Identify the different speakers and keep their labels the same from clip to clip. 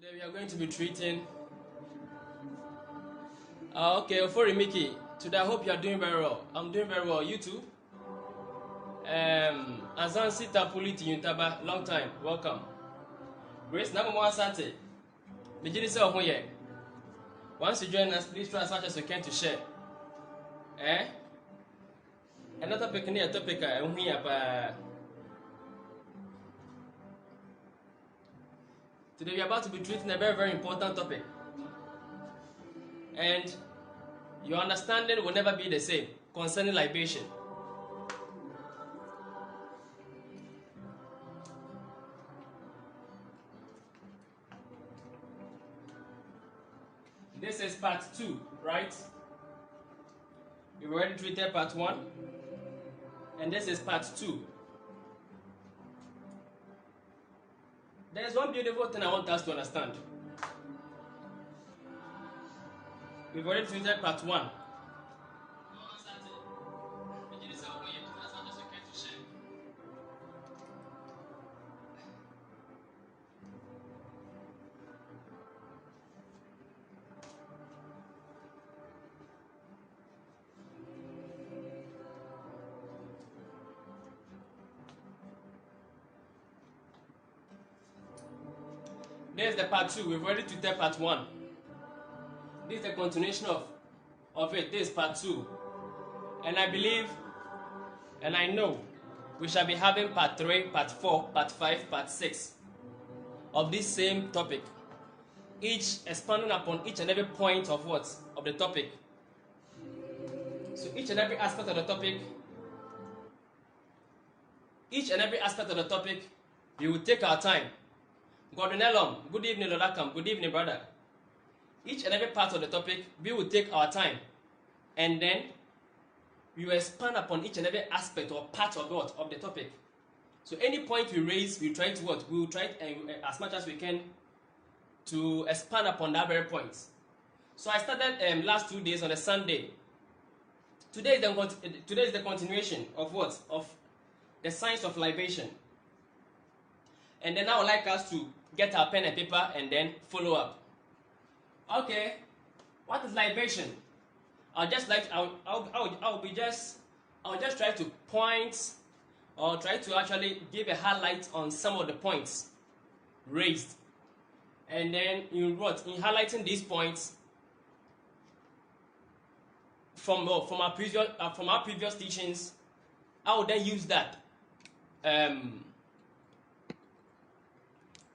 Speaker 1: Today we are going to be treating. Okay, for Mickey. Today I hope you are doing very well. I'm doing very well. You too. Azan Sita Puliti Yuntaba, long time. Welcome. Grace number one Sante. Begin to say, once you join us, please try as much as you can to share. Another topic near topic Today we are about to be treating a very, very important topic. And your understanding will never be the same concerning libation. This is part 2, right? We've already treated part 1. And this is part 2. There's one beautiful thing I want us to understand. We've already treated part 1. This is the part 2. We've already treated part 1. This is the continuation of it. This is part 2. And I believe and I know we shall be having part 3, part 4, part 5, part 6 of this same topic. Each expanding upon each and every point of what? Of the topic. So each and every aspect of the topic, we will take our time. Gordon Elom, good evening, Lord Ackkham. Good evening, brother. Each and every part of the topic, we will take our time. And then, we will expand upon each and every aspect or part of what? Of the topic. So any point we raise, we try to what? We will try as much as we can to expand upon that very point. So I started last 2 days on a Sunday. Today is the continuation of what? Of the science of libation. And then I would like us to get our pen and paper and then follow up. Okay, what is libation? I'll just try to point or try to actually give a highlight on some of the points raised. And then in highlighting these points from our previous teachings, I will then use that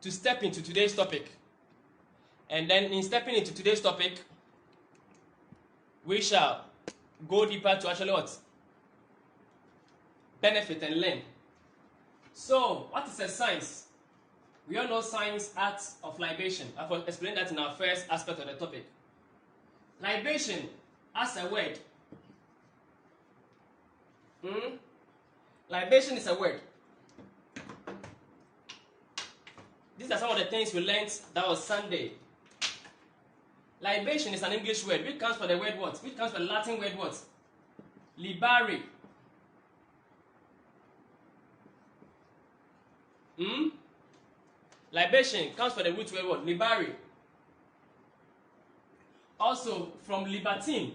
Speaker 1: to step into today's topic. And then in stepping into today's topic, we shall go deeper to actually what? Benefit and learn. So, what is a science? We all know science, art of libation. I've explained that in our first aspect of the topic. Libation as a word. Libation is a word. These are some of the things we learned. That was Sunday. Libation is an English word. Which comes from the word what? Which comes from the Latin word what? Libare. Libation comes from the root word what? Libare. Also from libertine,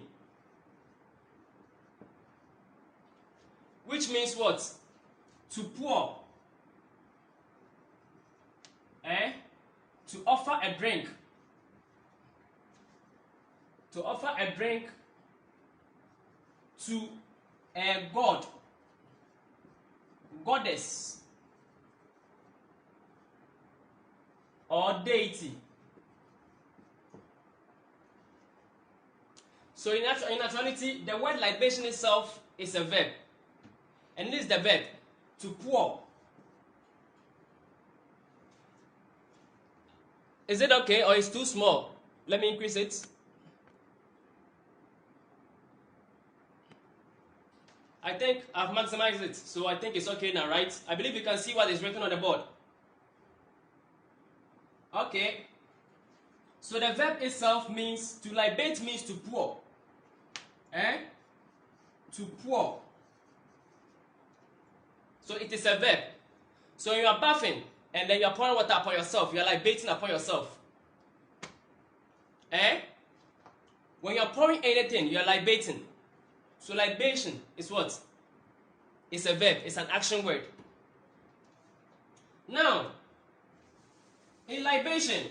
Speaker 1: which means what? To pour. To offer a drink. To offer a drink to a god, goddess, or deity. So in actuality, the word libation itself is a verb. And this is the verb, to pour. Is it okay or is it too small? Let me increase it. I think I've maximized it, so I think it's okay now, right? I believe you can see what is written on the board. Okay. So the verb itself means, to libate means to pour. To pour. So it is a verb. So you are bathing, and then you are pouring water upon yourself. You are libating upon yourself. Eh? When you're pouring anything, you're libating. So libation is what? It's a verb. It's an action word. Now, in libation,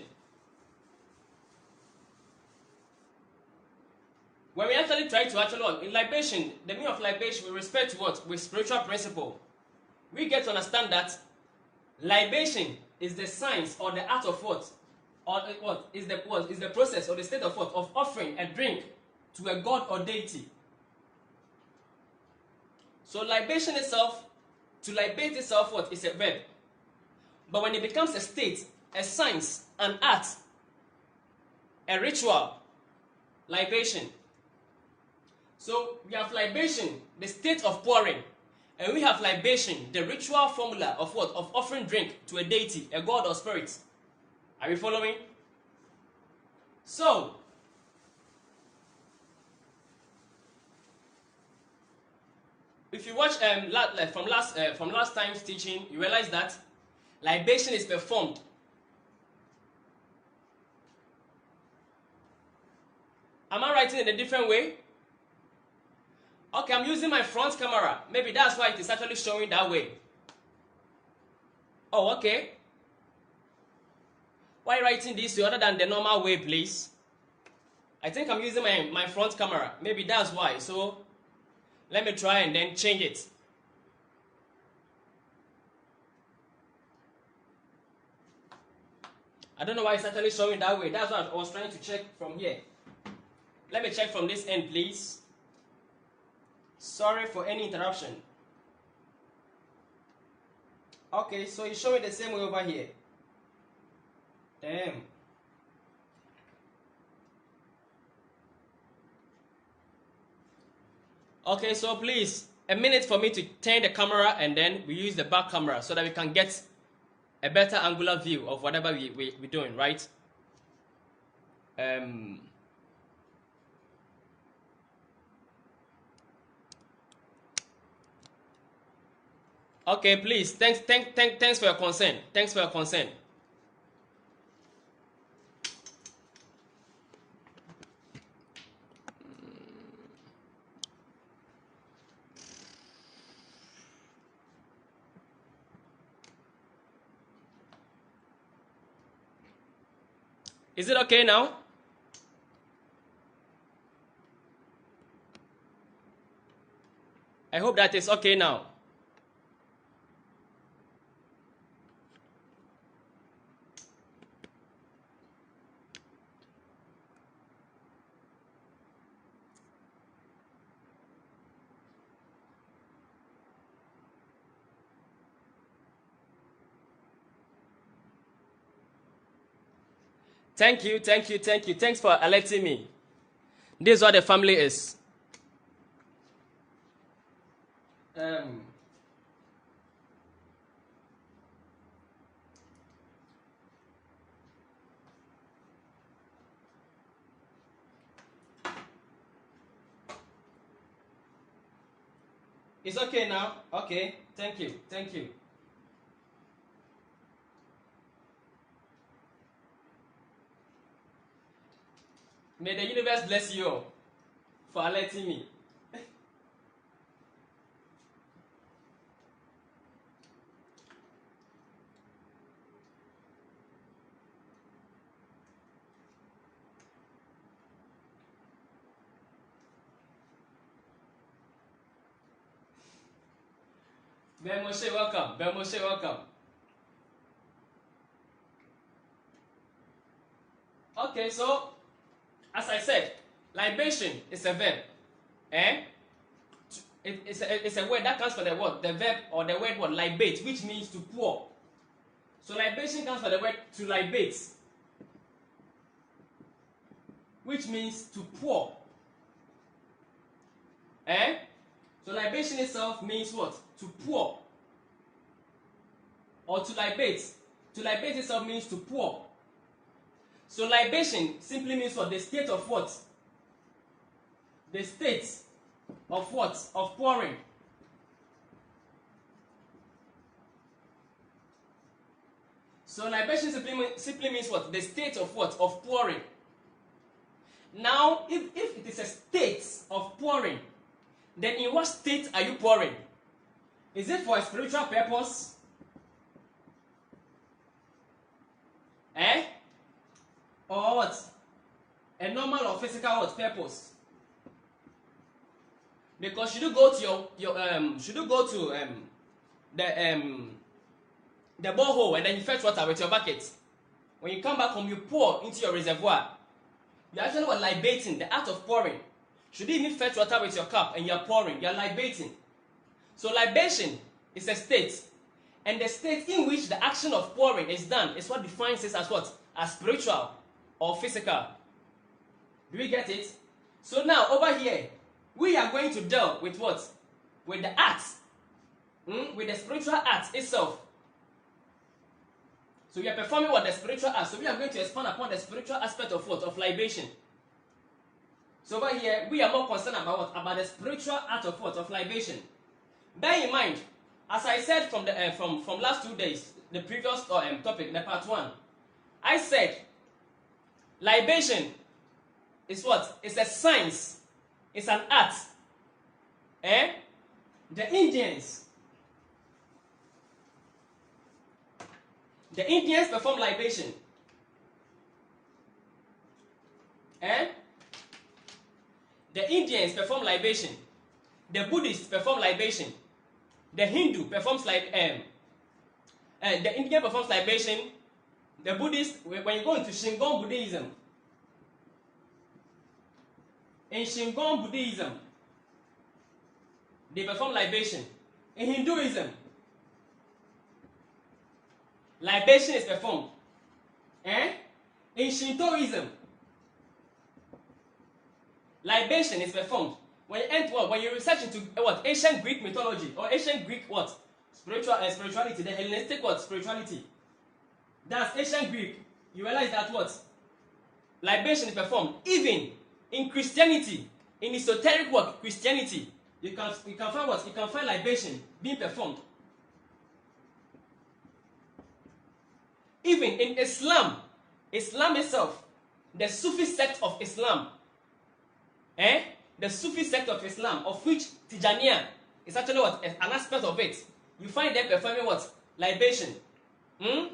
Speaker 1: when we actually try to in libation, the meaning of libation with respect to what? With spiritual principle. We get to understand that libation is the science or the art of what? Or what? Is the process or the state of what? Of offering a drink to a god or deity. So libation itself, to libate itself, what? Is a verb. But when it becomes a state, a science, an art, a ritual, libation. So we have libation, the state of pouring, and we have libation, the ritual formula of what? Of offering drink to a deity, a god or spirit. Are you following? So, if you watch from last time's teaching, you realize that libation is performed. Am I writing in a different way? Okay, I'm using my front camera. Maybe that's why it is actually showing that way. Oh, okay. Why writing this way other than the normal way, please? I think I'm using my front camera. Maybe that's why. So, let me try and then change it. I don't know why it's actually showing that way. That's what I was trying to check from here. Let me check from this end, please. Sorry for any interruption. Okay, so it's showing the same way over here. Damn. Okay, so please, a minute for me to turn the camera and then we use the back camera so that we can get a better angular view of whatever we're doing, right? Okay, please. Thanks for your concern. Thanks for your concern. Is it okay now? I hope that is okay now. Thank you. Thanks for alerting me. This is what the family is. It's okay now? Okay. Thank you. May the universe bless you all for alerting me. Ben Moshe, welcome. Okay, so as I said, libation is a verb. It's a word that comes from the word, the verb or the word libate, which means to pour. So libation comes from the word to libate, which means to pour. So libation itself means what? To pour. Or to libate. To libate itself means to pour. So libation simply means what? The state of what? The state of what? Of pouring. So libation simply means what? The state of what? Of pouring. Now, if it is a state of pouring, then in what state are you pouring? Is it for a spiritual purpose? Or what? A normal or physical what purpose? Because should you go to the borehole and then you fetch water with your bucket? When you come back home, you pour into your reservoir. You're actually what, libating, the act of pouring. Should you even fetch water with your cup and you're pouring, you're libating. So libation is a state. And the state in which the action of pouring is done is what defines it as what? As spiritual or physical. Do we get it? So now, over here, we are going to deal with what? With the act. With the spiritual act itself. So we are performing what? The spiritual act. So we are going to expand upon the spiritual aspect of what? Of libation. So over here, we are more concerned about what? About the spiritual act of what? Of libation. Bear in mind, as I said from the from last 2 days, the previous topic, the part 1, I said libation is what? It's a science. It's an art. The Indians perform libation. The Indians perform libation. The Buddhists perform libation. The Hindu performs the Indian performs libation. The Buddhist, when you go into Shingon Buddhism, in Shingon Buddhism, they perform libation. In Hinduism, libation is performed. In Shintoism, libation is performed. When you research into what? Ancient Greek mythology or ancient Greek what? Spirituality, the Hellenistic what? Spirituality. That's ancient Greek. You realize that what? Libation is performed. Even in Christianity, in esoteric work, Christianity, you can find what? You can find libation being performed. Even in Islam itself, the Sufi sect of Islam, the Sufi sect of Islam, of which Tijaniya is actually what? An aspect of it. You find them performing what? Libation.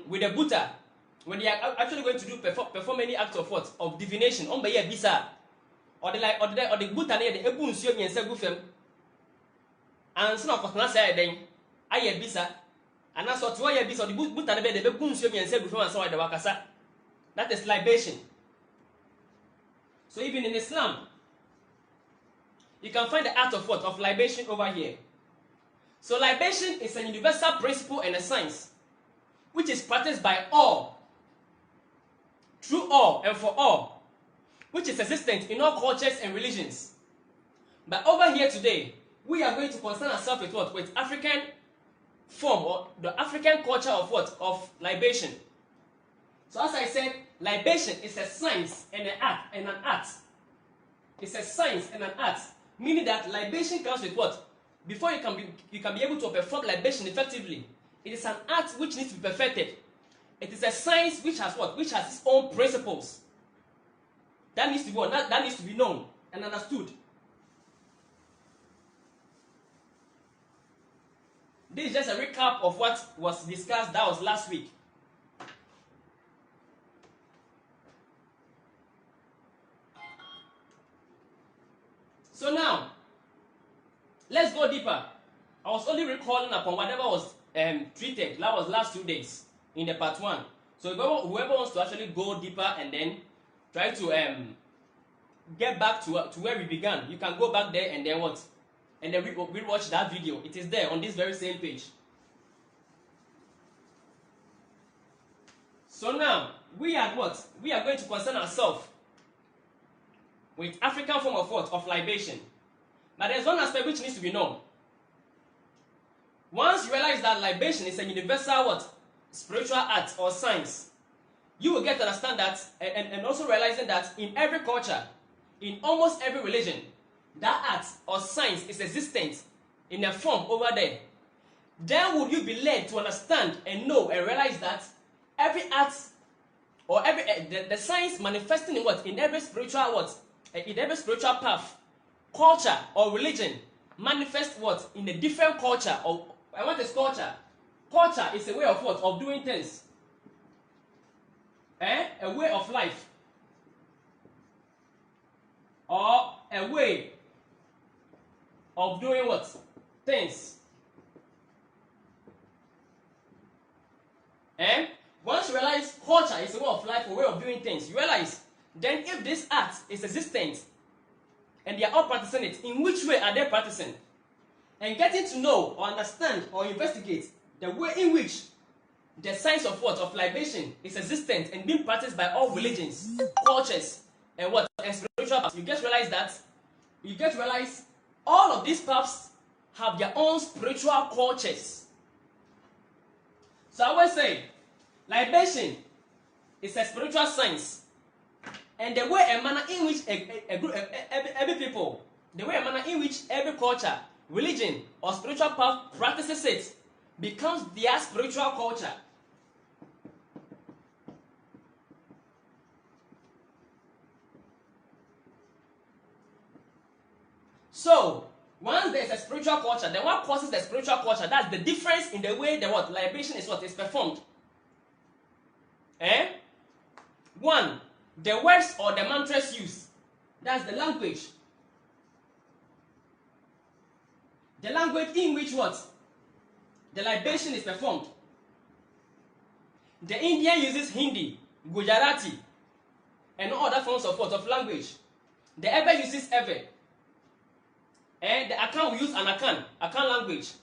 Speaker 1: With the Buddha. When they are actually going to perform any act of what? Of divination. Or the Buddha ne the ebu nsuo miensa gu fam. And so na kotena say den aye bisa. And so to aye bisa the Buddha ne be the ebu nsuo miensa gu fam and so why the wakasa. That is libation. So even in Islam, you can find the art of what? Of libation over here. So libation is a universal principle and a science which is practiced by all, through all and for all, which is existent in all cultures and religions. But over here today, we are going to concern ourselves with what? With African form or the African culture of what? Of libation. So as I said, libation is a science and an art. It's a science and an art. Meaning that libation comes with what? Before you can be able to perform libation effectively, it is an art which needs to be perfected. It is a science which has what? Which has its own principles. That needs to be that needs to be known and understood. This is just a recap of what was discussed. That was last week. So now, let's go deeper. I was only recalling upon whatever was treated. That was last 2 days in the part 1. So whoever wants to actually go deeper and then try to get back to where we began, you can go back there and then what? And then we watch that video. It is there on this very same page. So now, we are what? We are going to concern ourselves with African form of what? Of libation. But there's one aspect which needs to be known. Once you realize that libation is a universal what? Spiritual art or science, you will get to understand that and also realizing that in every culture, in almost every religion, that art or science is existent in a form over there. Then would you be led to understand and know and realize that every art or every the science manifesting in what? In every spiritual what? in every spiritual path, culture or religion manifest what? In a different culture. Or what is culture? Culture is a way of what? Of doing things. A way of life. Or a way of doing what? Things. Once you realize culture is a way of life, a way of doing things, you realize then if this act is existent and they are all practicing it, in which way are they practicing? And getting to know or understand or investigate the way in which the science of what? Of libation is existent and being practiced by all religions, cultures, and what? And spiritual paths. You get to realize all of these paths have their own spiritual cultures. So I always say, libation is a spiritual science, and the way and manner in which every people, the way and manner in which every culture, religion, or spiritual path practices it becomes their spiritual culture. So, once there is a spiritual culture, then what causes the spiritual culture? That's the difference in the way the what? Libation is what is performed. One, the words or the mantras used. That's the language. The language in which what? The libation is performed. The Indian uses Hindi, Gujarati, and all other forms of what? Of language. The Ebe uses Ebe. And the Ackkham will use an Ackkham language.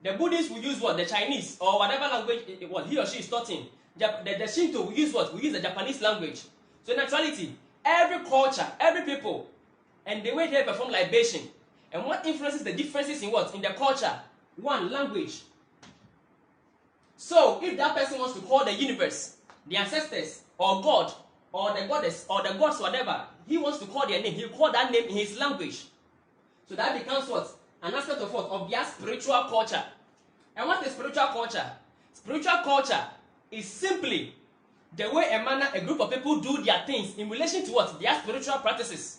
Speaker 1: The Buddhists will use what? The Chinese or whatever language what he or she is taught in. The Shinto will use what? Will use the Japanese language. So in actuality, every culture, every people, and the way they perform libation, and what influences the differences in what? In the culture. One, language. So if that person wants to call the universe, the ancestors, or God, or the goddess, or the gods, whatever, he wants to call their name, he'll call that name in his language. So that becomes what? An aspect of what? Of their spiritual culture. And what is spiritual culture? Spiritual culture is simply the way and manner a group of people do their things in relation to what? Their spiritual practices.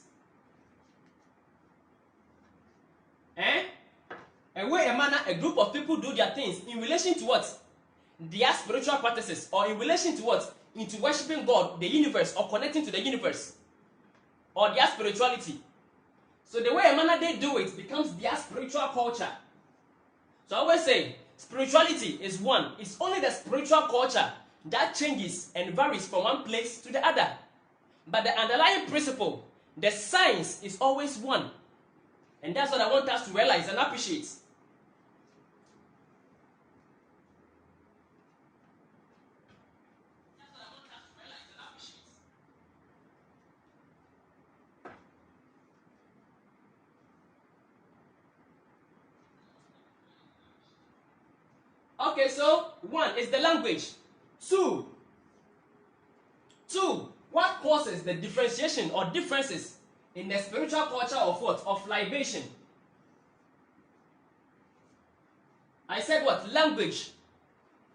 Speaker 1: A way and manner a group of people do their things in relation to what? Their spiritual practices, or in relation to what? Into worshipping God, the universe, or connecting to the universe, or their spirituality. So the way and manner they do it becomes their spiritual culture. So I always say, spirituality is one. It's only the spiritual culture that changes and varies from one place to the other. But the underlying principle, the science, is always one. And that's what I want us to realize and appreciate. Okay, so one is the language. Two, what causes the differentiation or differences in the spiritual culture of what? Of libation. I said what? Language.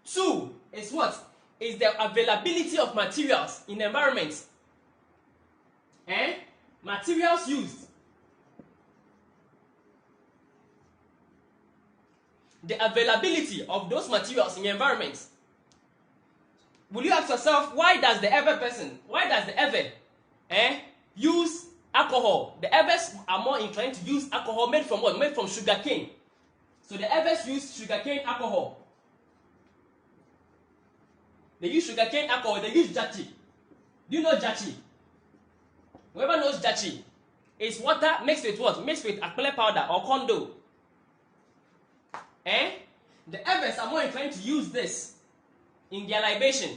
Speaker 1: Two is what? Is the availability of materials in environments. Materials used. The availability of those materials in environments. Will you ask yourself, why does the Ewe use alcohol? The Ewes are more inclined to use alcohol made from what? Made from sugarcane. So the Ewes use sugarcane alcohol. They use sugarcane alcohol, they use jachi. Do you know jachi? Whoever knows jachi, it's water mixed with what? Mixed with akpele powder or kondo. The Ewes are more inclined to use this in their libation.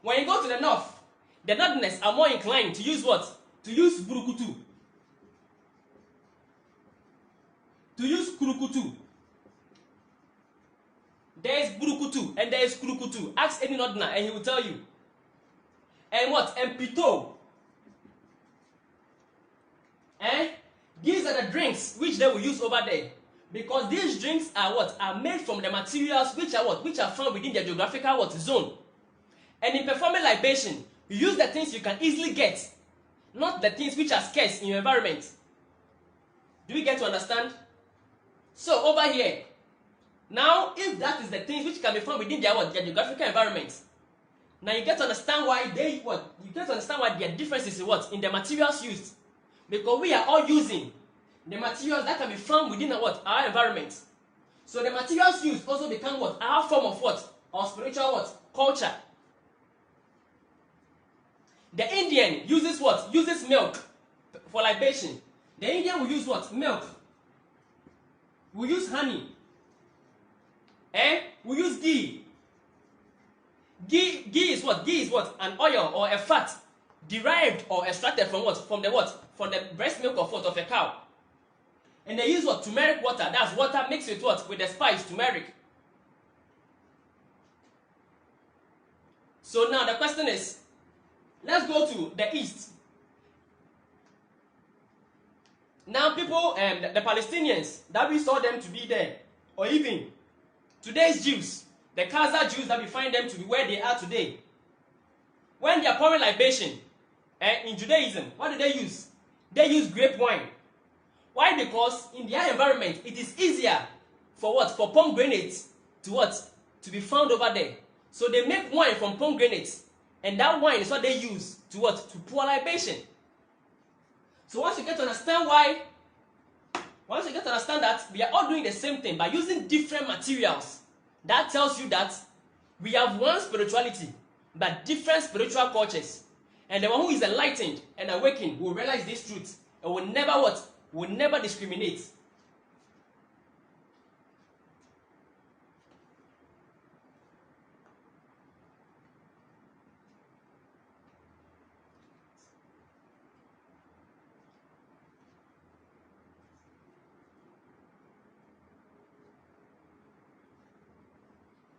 Speaker 1: When you go to the north, the Northerners are more inclined to use what? To use burukutu. To use kurukutu. There is burukutu and there is kurukutu. Ask any Northerner and he will tell you. And what? And pito. These are the drinks which they will use over there. Because these drinks are what? Are made from the materials which are what? Which are found within their geographical what? Zone. And in performing libation, You use the things you can easily get, not the things which are scarce in your environment. Do we get to understand? So over here, now if that is the things which can be found within their geographical environment, now you get to understand why there are differences in in the materials used, because we are all using the materials that can be found within our environment. So the materials used also become our form of our spiritual culture. The Indian uses uses milk for libation. The Indian will use milk. We use honey. We use ghee. Ghee is what? Ghee is what? An oil or a fat derived or extracted from From the breast milk of a cow. And they use turmeric water. That's water mixed with with the spice turmeric. So now the question is, let's go to the east. Now people, the Palestinians that we saw them to be there, or even today's Jews, the Gaza Jews that we find them to be where they are today, when they are pouring libation, in Judaism, what do they use? They use grape wine. Why? Because in their environment, it is easier for for pomegranates to be found over there. So they make wine from pomegranates, and that wine is what they use to pour libation. So once you get to understand that we are all doing the same thing by using different materials, that tells you that we have one spirituality, but different spiritual cultures. And the one who is enlightened and awakened will realize this truth and will never will never discriminate.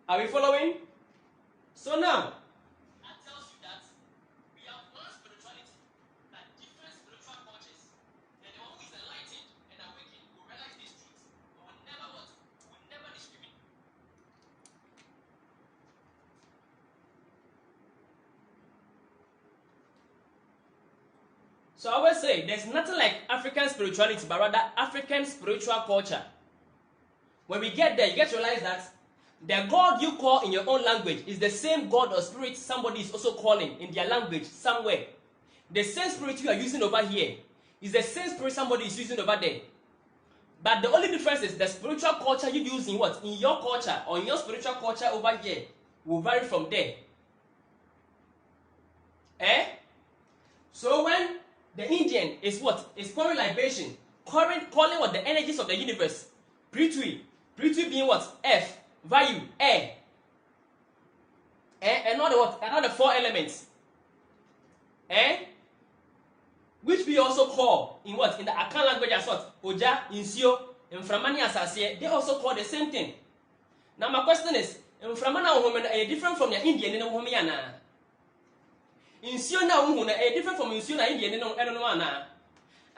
Speaker 1: Are we following? So now, that tells you that we have one spirituality, but different spiritual cultures. And the one who is enlightened and awakened will realize this truth, but will never discriminate. So I always say there's nothing like African spirituality, but rather African spiritual culture. When we get there, you get to realize that the God you call in your own language is the same God or spirit somebody is also calling in their language somewhere. The same spirit you are using over here is the same spirit somebody is using over there. But the only difference is the spiritual culture you use in your culture or in your spiritual culture over here will vary from there. So when the Indian is pouring libation, calling the energies of the universe, Prithvi being F, value, air, another four elements, which we also call in the Ackkham language as Oja, Insio, Mframani Asase. They also call the same thing. Now my question is, Mframana woman are different from your Indian and Womiana. Insio na woman are different from Insio na Indian and Edonoana.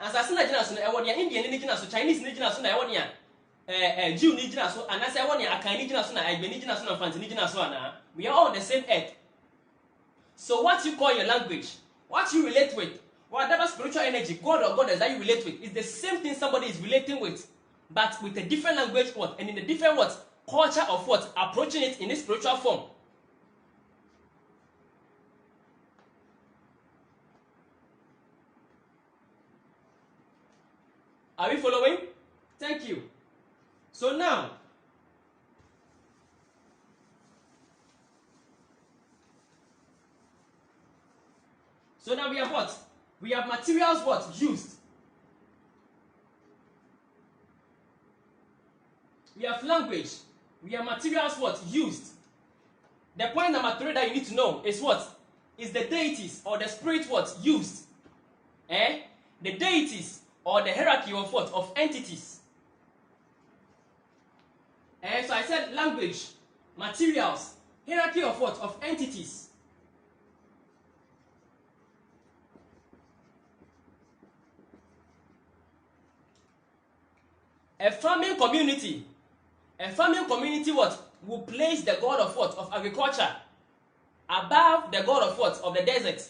Speaker 1: Asasina Jinasun, I want your Indian indigenous, Chinese indigenous, I want ya. Jew indigenous, and I say I want ya Akan indigenous, I be indigenous and France indigenous. We are all on the same earth. So what you call your language, what you relate with, whatever spiritual energy, God or goddess that you relate with, is the same thing somebody is relating with, but with a different language and in a different culture of approaching it in a spiritual form. Are we following? Thank you. So now, we have what? We have materials used. We have language. We have materials used. The point number 3 that you need to know is is the deities or the spirit used. The deities or the hierarchy of entities. So I said language, materials, hierarchy of of entities. A farming community will place the god of agriculture. above the god of what? Of the desert.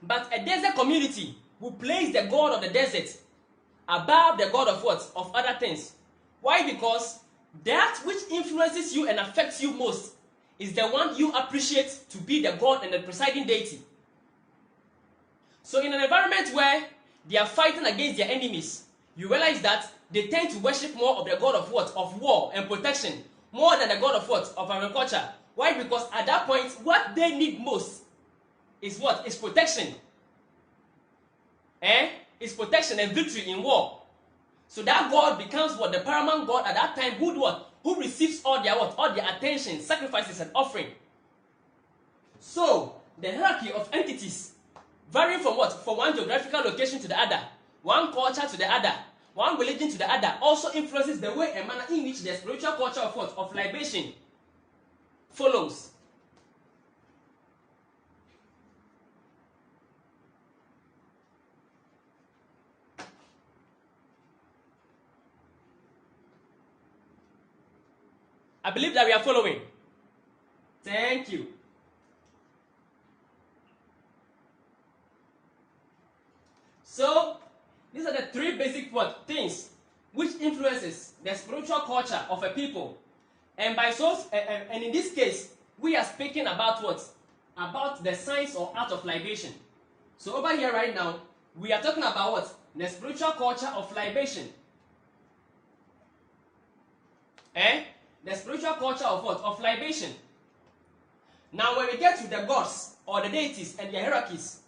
Speaker 1: But a desert community will place the god of the desert above the god of what? Of other things. Why? Because that which influences you and affects you most is the one you appreciate to be the god and the presiding deity. So in an environment where they are fighting against their enemies, you realize that they tend to worship more of the god of what? Of war and protection, more than the god of what? Of agriculture. Why? Because at that point, what they need most is what? Is protection. Is protection and victory in war. So that god becomes what? The paramount god at that time, who what? Who receives all their what? All their attention, sacrifices, and offering. So the hierarchy of entities, varying from what? From one geographical location to the other, one culture to the other, one religion to the other, also influences the way and manner in which the spiritual culture of what? Of libation follows. I believe that we are following. Thank you. So, these are the three basic things which influences the spiritual culture of a people. And by so, and in this case, we are speaking about what? About the science or art of libation. So over here right now, we are talking about what? The spiritual culture of libation. The spiritual culture of what? Of libation. Now when we get to the gods or the deities and their hierarchies,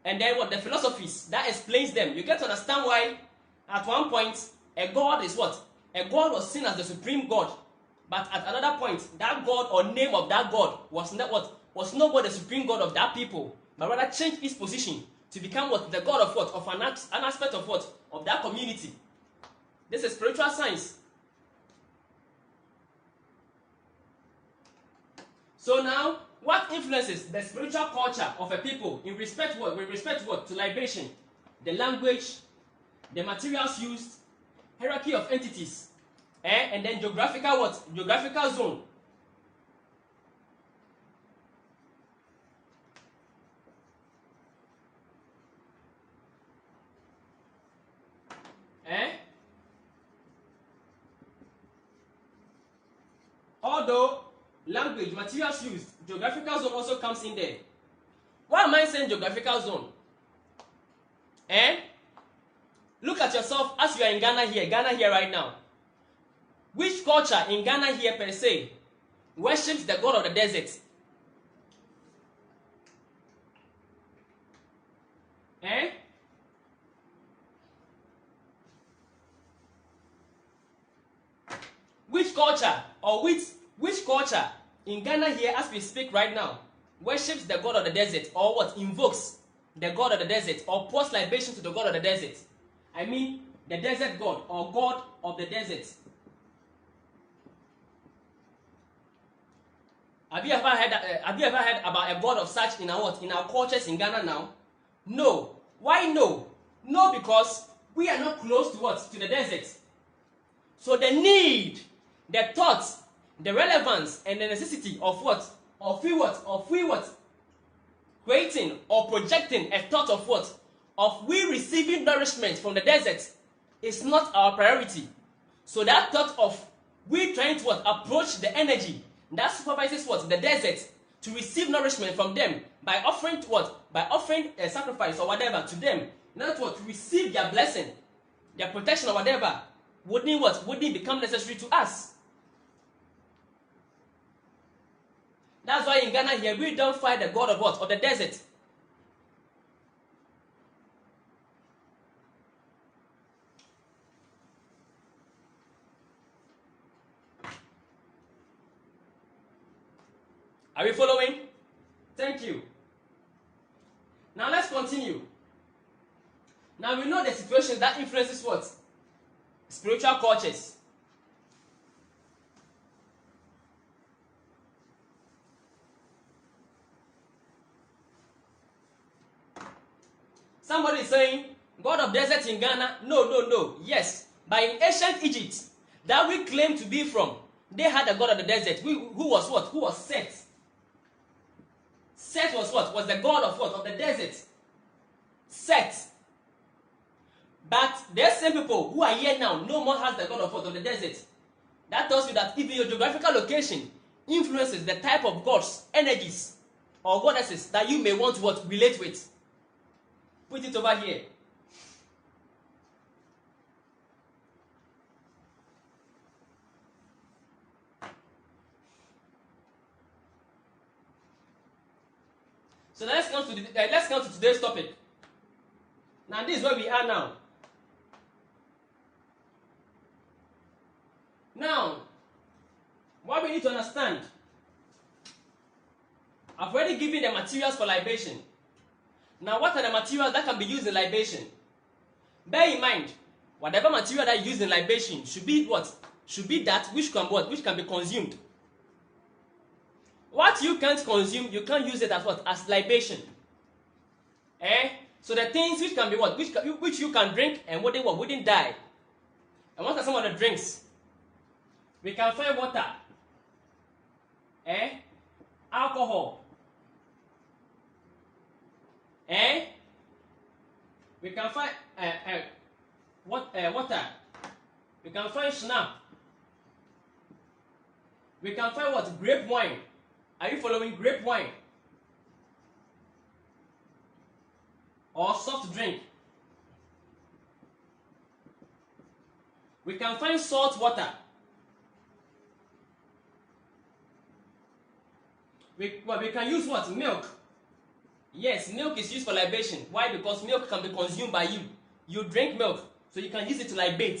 Speaker 1: and then what? The philosophies that explains them, you get to understand why at one point a god is what? A god was seen as the supreme god. But at another point, that god or name of that god was not what? Was not what? The supreme god of that people, but rather changed its position to become what? The god of what? Of an aspect of what? Of that community. This is spiritual science. So now, what influences the spiritual culture of a people in respect to what? With respect to what? To libation, the language, the materials used, hierarchy of entities, and then geographical what? Geographical zone. Although language, materials used, geographical zone also comes in there. Why am I saying geographical zone? Look at yourself as you are in Ghana here right now. Which culture in Ghana here per se worships the god of the desert? Which culture or which culture in Ghana here as we speak right now worships the god of the desert, or what? Invokes the god of the desert, or pours libation to the god of the desert? I mean the desert god or god of the desert. Have you ever heard about a god of such in our cultures in Ghana now? No. Why no? No, because we are not close to what? To the desert. So the need, the thoughts, the relevance, and the necessity of what? Of we creating or projecting a thought of what? Of we receiving nourishment from the desert is not our priority. So that thought of we trying to what? Approach the energy that supervises what? The desert, to receive nourishment from them by offering what? By offering a sacrifice or whatever to them. Not what? To receive their blessing, their protection or whatever. Wouldn't what? Wouldn't become necessary to us. That's why in Ghana here we don't fight the god of what? Of the desert. Are we following? Thank you. Now let's continue. Now we know the situation that influences what? Spiritual cultures. Somebody is saying, God of desert in Ghana? No. Yes. But in ancient Egypt, that we claim to be from, They had a god of the desert who was what? Who was Seth. Seth was what? Was the god of what? Of the desert. Seth. But there's same people who are here now, no more has the god of what? Of the desert. That tells you that even your geographical location influences the type of gods, energies, or goddesses that you may want to what? Relate with. Put it over here. So let's come to today's topic. Now this is where we are now. Now, what we need to understand, I've already given the materials for libation. Now, what are the materials that can be used in libation? Bear in mind, whatever material that is used in libation should be what? Should be that which can what? Which can be consumed. What you can't consume, you can't use it as what? As libation. So the things which can be what? Which you can drink and what they wouldn't die. And what are some of the drinks? We can find water. Alcohol. We can find water. We can find snap. We can find what? Grape wine. Are you following? Grape wine. Or soft drink. We can find salt water. We can use what? Milk. Yes, milk is used for libation. Why? Because milk can be consumed by you. You drink milk, so you can use it to libate.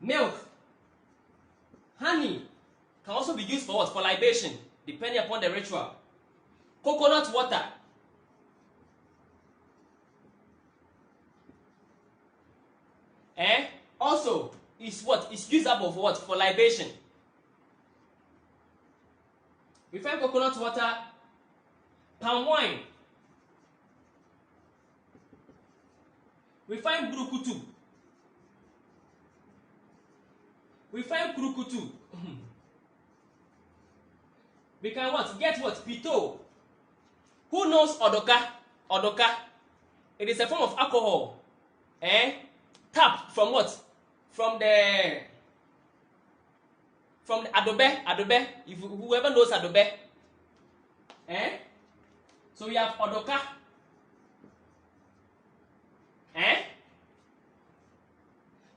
Speaker 1: Milk. Honey can also be used for what? For libation, depending upon the ritual. Coconut water. Also, is what? Is usable for what? For libation. We find coconut water, palm wine. We find burukutu. We find kurukutu. We can what? Get what? Pito. Who knows odoka? Odoka. It is a form of alcohol. Tap from what? From the adobe. If whoever knows adobe. So we have odoka.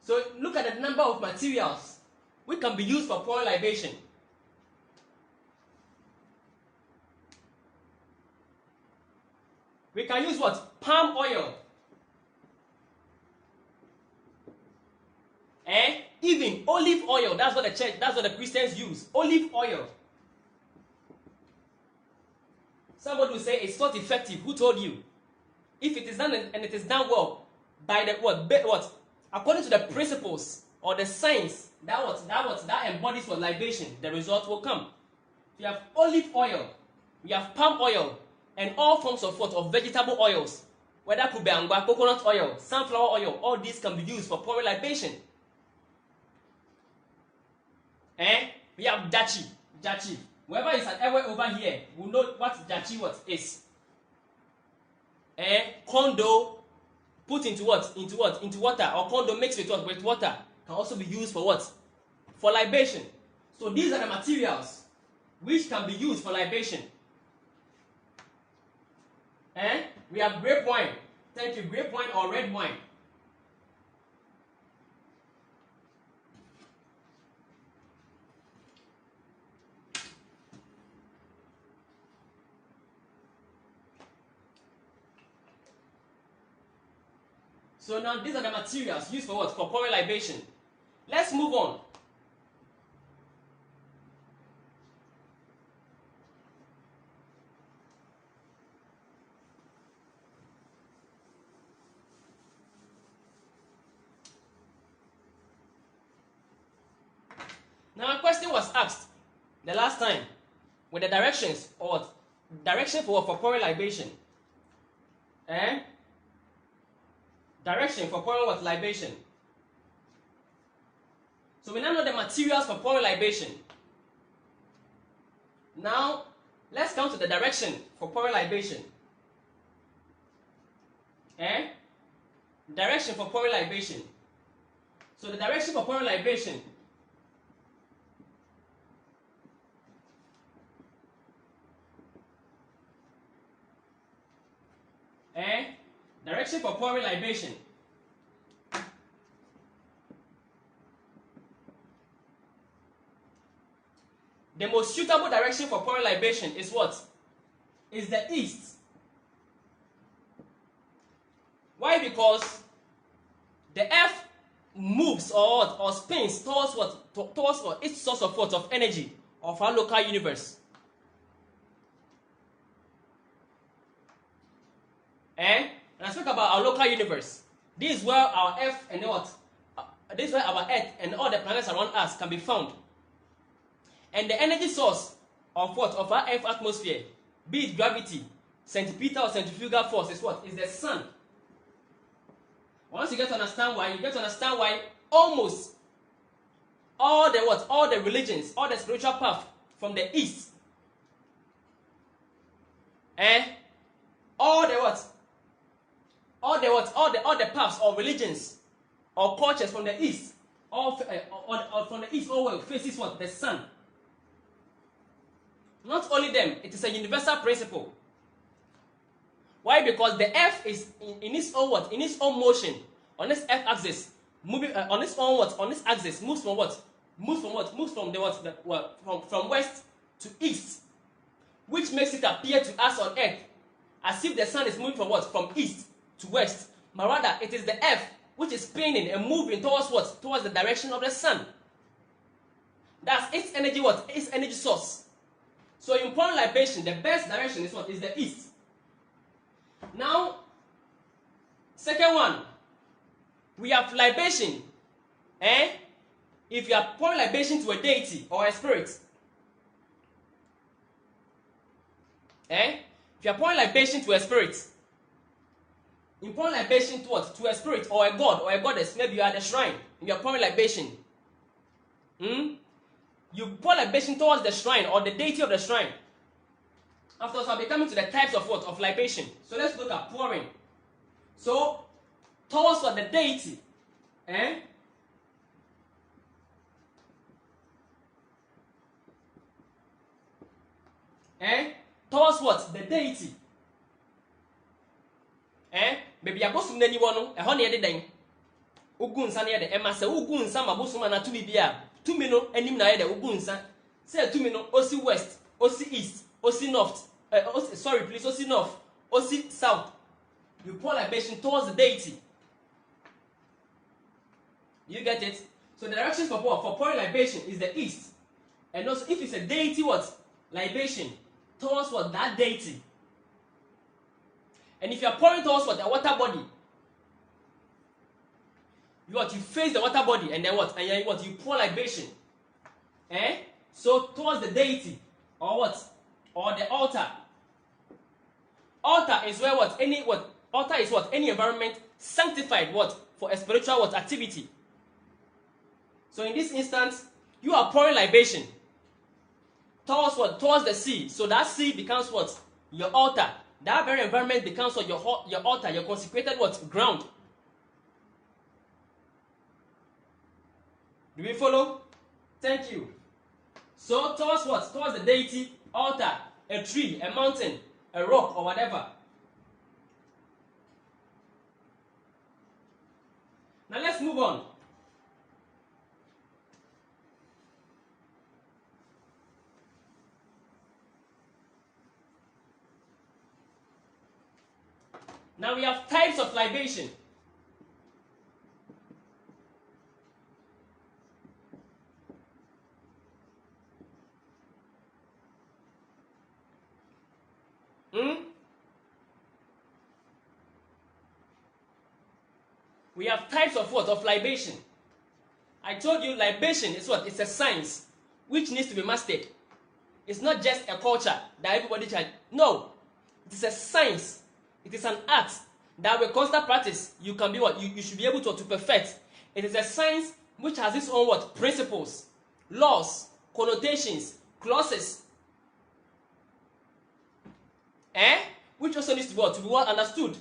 Speaker 1: So look at the number of materials which can be used for pouring libation. We can use what? Palm oil. Even olive oil. That's what the Christians use. Olive oil. Somebody will say it's not effective. Who told you? If it is done and it is done well, by the what? According to the principles or the science that embodies what libation, the result will come. We have olive oil, we have palm oil, and all forms of what? Of vegetable oils. Whether it could be angwa, coconut oil, sunflower oil, all these can be used for pouring libation. We have dachi. Whoever is at anywhere over here will know what dachi is. Kondo put into what? Into water, or kondo mixed with what? With water can also be used for what? For libation. So these are the materials which can be used for libation. We have grape wine. Thank you, grape wine or red wine. So now these are the materials used for what? For pouring libation. Let's move on. Now a question was asked the last time with the directions or what? Direction for pouring libation. Direction for pouring what? Libation. So we now know the materials for pouring libation. Now, let's come to the direction for pouring libation. Direction for pouring libation. So the direction for pouring libation direction for pouring libation. The most suitable direction for pouring libation is what? Is the east. Why? Because the earth moves or spins towards what? Towards what? Its source of what? Of energy of our local universe. And I speak about our local universe. This is where our earth and what? This is where our earth and all the planets around us can be found. And the energy source of what? Of our earth atmosphere, be it gravity, centripetal or centrifugal force, is what? Is the sun. Once you get to understand why, you get to understand why almost all the what? All the religions, all the spiritual path from the east, all the what? All the paths or religions or cultures from the east, or from the east, all faces what? The sun. Not only them, it is a universal principle. Why? Because the earth is in its own what? In its own motion on this earth axis, moving on its own what? On this axis moves from what? Moves from what? Moves from the what? From west to east, which makes it appear to us on earth as if the sun is moving from what? From east to west. But rather, it is the earth which is spinning and moving towards what? Towards the direction of the sun. That's its energy what? Its energy source. So in pouring libation, the best direction is what? Is the east. Now, second one, we have libation. If you are pouring libation to a deity or a spirit, if you are pouring libation to a spirit, in pouring libation to what? To a spirit or a god or a goddess, maybe you are at the shrine and you are pouring libation. You pour libation towards the shrine or the deity of the shrine. Afterwards, I'll be coming to the types of what? Of libation. So let's look at pouring. So, towards what? The deity. Towards what? The deity. Baby, abosum nani wono, ehon ye den. Ugu nsa na ye de, ema se ugu nsa ma bosum na tumi bia. Tumi no anim na ye de ugu nsa. Say tumi no osi west, osi east, osi north. Osi north, osi south. You pour libation towards the deity. You get it? So the direction for pouring libation is the east. And also if it's a deity what? Libation towards what? That deity. And if you are pouring towards what? A water body. You face the water body and then what? And then what? You pour libation. So towards the deity or what? Or the altar. Altar is where what? Altar is what? Any environment sanctified what? For a spiritual what? Activity. So in this instance, you are pouring libation towards what? Towards the sea. So that sea becomes what? Your altar. That very environment becomes what? Your altar, your consecrated what? Ground. Do we follow? Thank you. So towards what? Towards the deity, altar, a tree, a mountain, a rock, or whatever. Now let's move on. Now we have types of libation. We have types of what? Of libation. I told you libation is what? It's a science which needs to be mastered. It's not just a culture that everybody can. No. It is a science. It is an art that with constant practice you can be what? You should be able to perfect. It is a science which has its own what? Principles, laws, connotations, clauses. Which also needs to be what? To be well understood.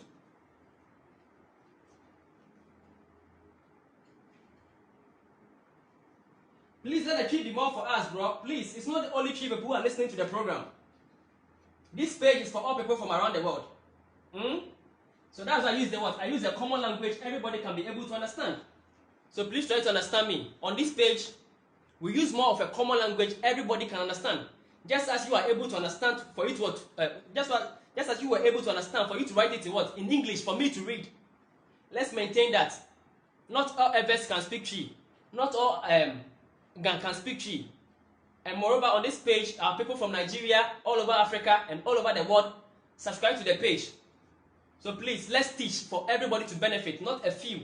Speaker 1: Please let the tree be more for us, bro. Please, it's not the only three people who are listening to the program. This page is for all people from around the world. So that's why I use the what? I use a common language everybody can be able to understand. So please try to understand me. On this page, we use more of a common language everybody can understand. Just as you are able to understand for it what? Just as you were able to understand for you to write it in what? In English for me to read. Let's maintain that. Not all Evers can speak Chi. Not all can speak Chi. And moreover, on this page are people from Nigeria, all over Africa, and all over the world. Subscribe to the page. So please, let's teach for everybody to benefit, not a few.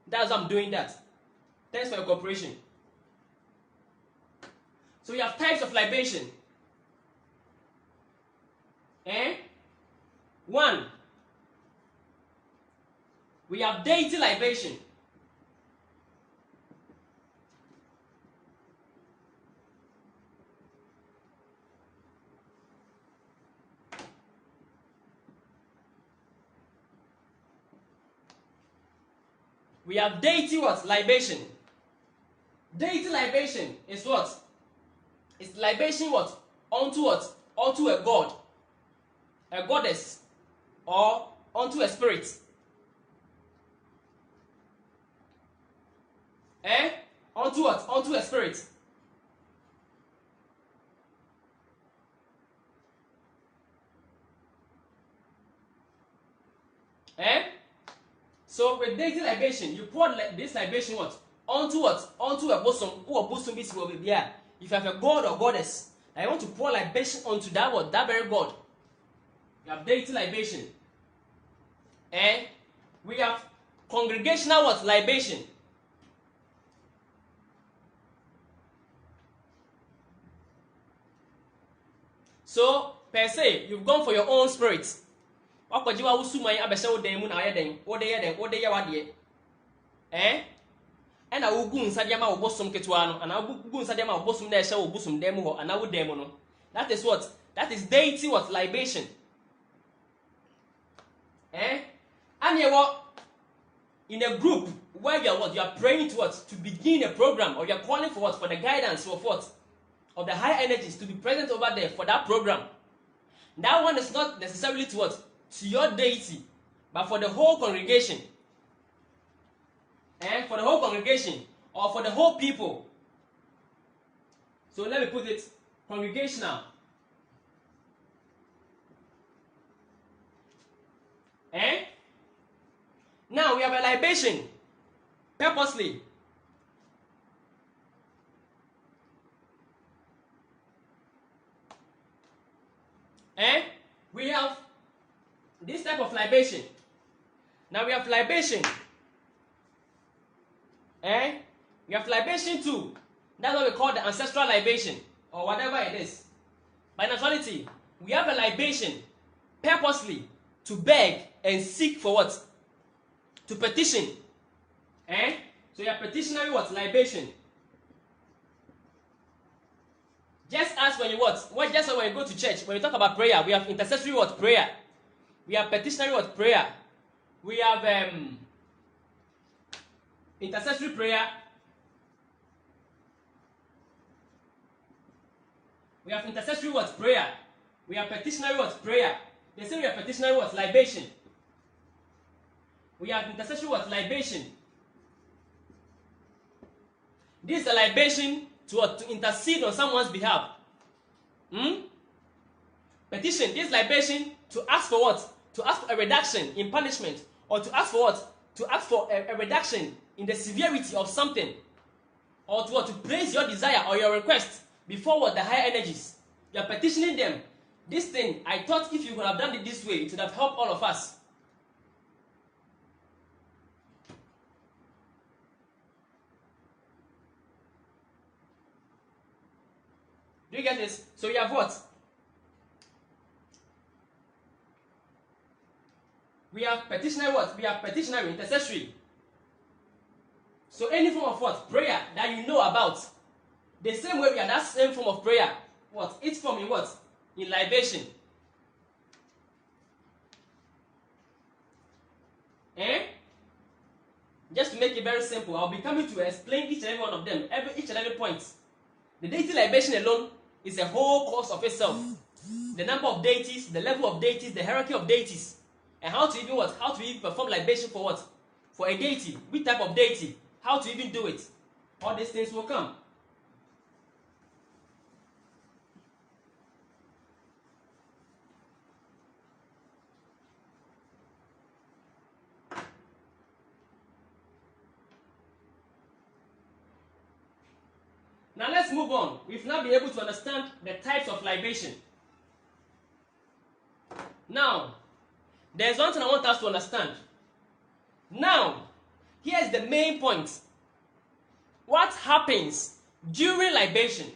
Speaker 1: That's why I'm doing that. Thanks for your cooperation. So we have types of libation. 1. We have deity libation. We have deity what? Libation. Deity libation is what? It's libation what? Unto what? Unto a god, a goddess, or unto a spirit. Unto what? Unto a spirit. So with deity libation, you pour this libation what? Onto what? Onto a bosom or bosom is will be here. If you have a god or goddess, I want to pour libation onto that what? That very god. You have deity libation. We have congregational what? Libation. So per se, you've gone for your own spirit. Wakwajiwa usumai abesha odemu na ayeden ode ye wade na ugu nsade ma obosom ketwa no ana ugu nsade ma obosom na ehye obosom demu ho ana wodemu no. That is what? That is deity what? Libation. And you are in a group where you are what? You are praying to what? To begin a program, or you are calling for what? For the guidance of what? Of the higher energies to be present over there for that program. That one is not necessarily to what? To your deity, but for the whole congregation. For the whole congregation, or for the whole people. So let me put it congregational. Now we have a libation purposely. We have this type of libation. Now we have libation. We have libation too. That's what we call the ancestral libation, or whatever it is. By naturality, we have a libation purposely to beg and seek for what? To petition. So you have petitionary what? Libation. Just as when you what? Just as when you go to church, when you talk about prayer, we have intercessory what? Prayer. We have petitionary what? Prayer. We have intercessory prayer. We have intercessory what? Prayer. We have petitionary what? Prayer. They say we have petitionary what? Libation. We have intercessory what? Libation. This is a libation to what? To intercede on someone's behalf. Petition. This libation to ask for what? To ask for a reduction in punishment, or to ask for what? To ask for a reduction in the severity of something, or to what? To place your desire or your request before what? The higher energies. You are petitioning them. This thing, I thought if you would have done it this way, it would have helped all of us. Do you get this? So you have what? We have petitionary what? We have petitionary intercessory. So any form of what? Prayer that you know about. The same way we are that same form of prayer. What? Each form in what? In libation. Just to make it very simple, I'll be coming to explain each and every one of them, each and every point. The deity libation alone is a whole course of itself. The number of deities, the level of deities, the hierarchy of deities, and how to even what? How to even perform libation for what? For a deity. Which type of deity? How to even do it? All these things will come. Now let's move on. We've now been able to understand the types of libation. Now, there's one thing I want us to understand. Now, here's the main point. What happens during libation?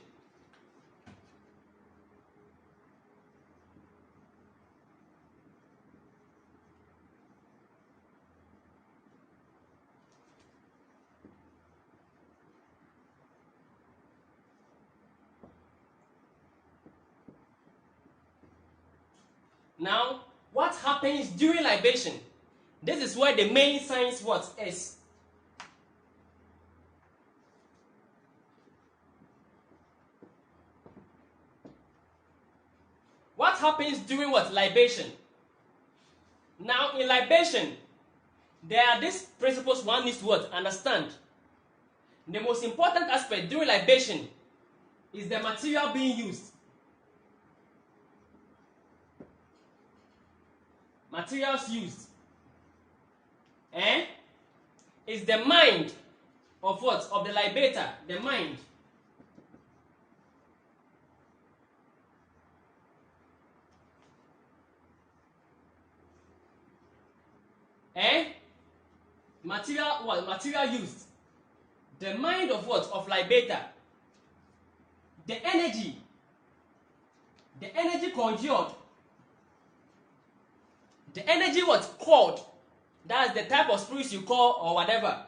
Speaker 1: Now, what happens during libation? This is where the main science what is. What happens during what? Libation. Now, in libation, there are these principles one needs to what? Understand. The most important aspect during libation is the material being used. Materials used. Is the mind of what? Of the libator. The mind. Material what? Material used. The mind of what? Of libator. The energy. The energy conjured. The energy was called. That's the type of spirits you call or whatever.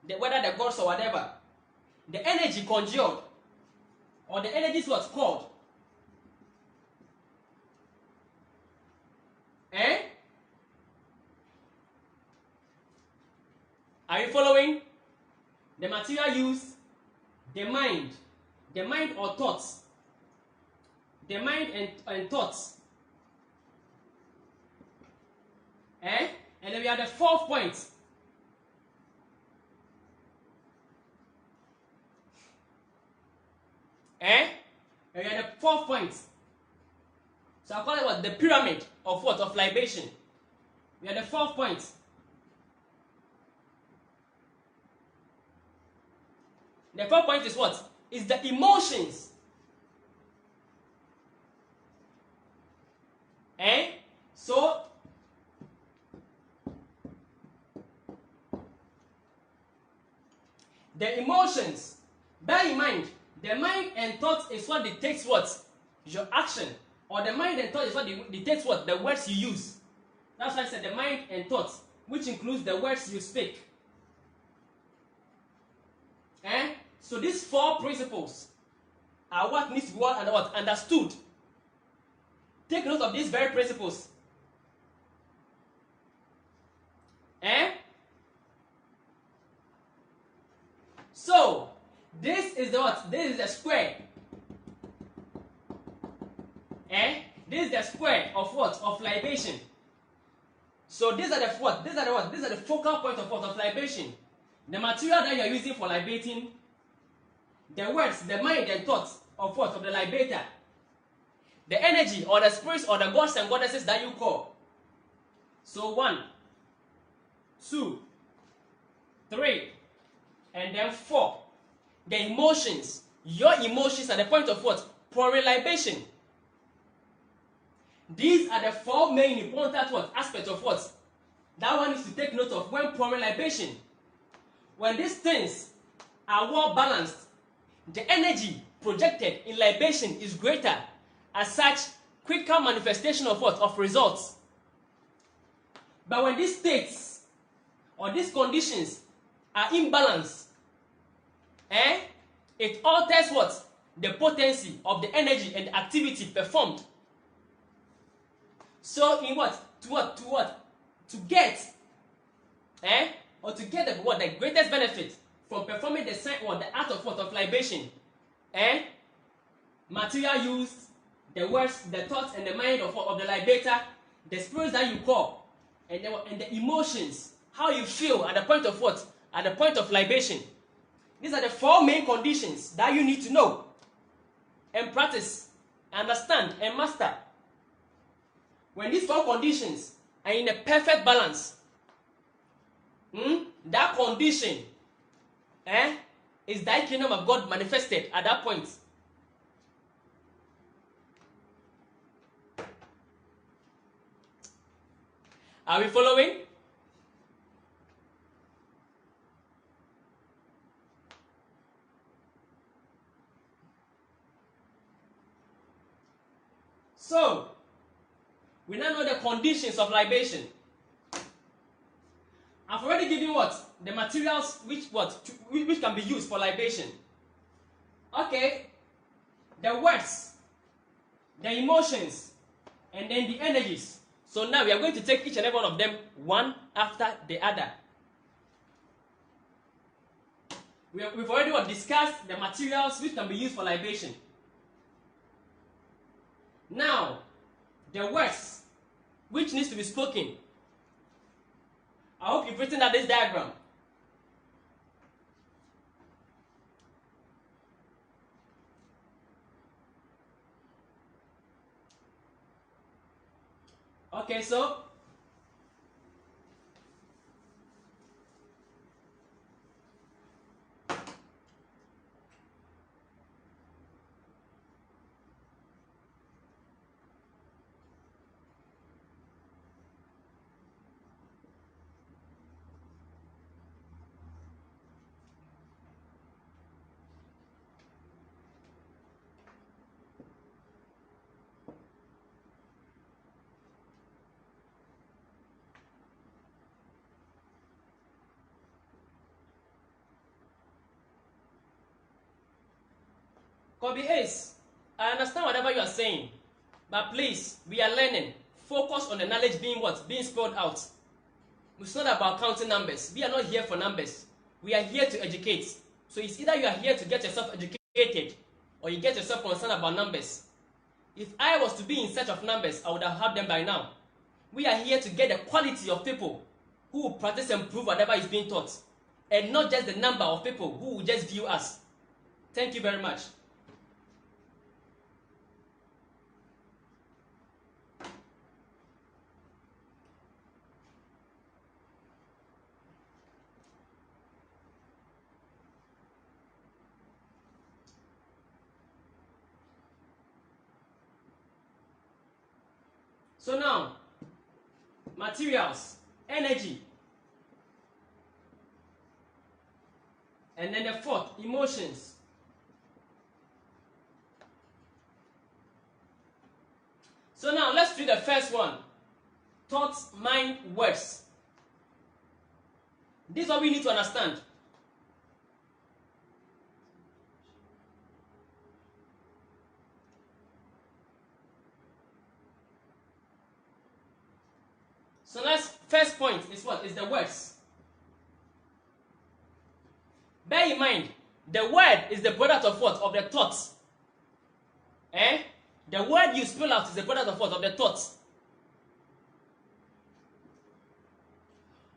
Speaker 1: Whether the gods or whatever. The energy conjured. Or the energy was called. Are you following? The material used, the mind or thoughts. The mind and thoughts. And then we have the fourth point. And we have the fourth point. So I call it what? The pyramid of what? Of libation. We have the fourth point. The fourth point is what? Is the emotions. So the emotions. Bear in mind, the mind and thought is what dictates what? Your action. Or the mind and thought is what dictates what? The words you use. That's why I said the mind and thought, which includes the words you speak. So these four principles are what needs to be understood. Take note of these very principles. So this is the what? This is the square. This is the square of what? Of libation. So these are the what? These are the what? These are the focal point of what? Of libation. The material that you are using for libating, the words, the mind and thoughts of what? Of the libator. The energy or the spirits or the gods and goddesses that you call. So 1, 2, 3, and then 4. The emotions. Your emotions are the point of what? Pouring libation. These are the 4 main important what? Aspects of what? That one is to take note of when pouring libation. When these things are well balanced, the energy projected in libation is greater. As such, quicker manifestation of what? Of results. But when these states or these conditions are imbalanced, it alters what? The potency of the energy and the activity performed. So in what? To get, or to get the what? The greatest benefit from performing the sign or the act of what? Of libation, material used, the words, the thoughts, and the mind of the libator, the spirits that you call, and the emotions, how you feel at the point of what? At the point of libation. These are the 4 main conditions that you need to know and practice, understand, and master. When these 4 conditions are in a perfect balance, that condition is thy kingdom of God manifested at that point. Are we following? So, we now know the conditions of libation. I've already given what? The materials which can be used for libation. Okay, the words, the emotions, and then the energies. So now we are going to take each and every one of them one after the other. We've already discussed the materials which can be used for libation. Now, the words which needs to be spoken. I hope you've written out this diagram. Okay, so Kobe Ace, I understand whatever you are saying, but please, we are learning. Focus on the knowledge being what? Being spelled out. It's not about counting numbers. We are not here for numbers. We are here to educate. So it's either you are here to get yourself educated or you get yourself concerned about numbers. If I was to be in search of numbers, I would have had them by now. We are here to get the quality of people who will practice and prove whatever is being taught, and not just the number of people who will just view us. Thank you very much. So now, materials, energy, and then the 4th, emotions. So now, let's do the first one. Thoughts, mind, words. This is what we need to understand. So first point is what? Is the words. Bear in mind, the word is the product of what? Of the thoughts. The word you spell out is the product of what? Of the thoughts.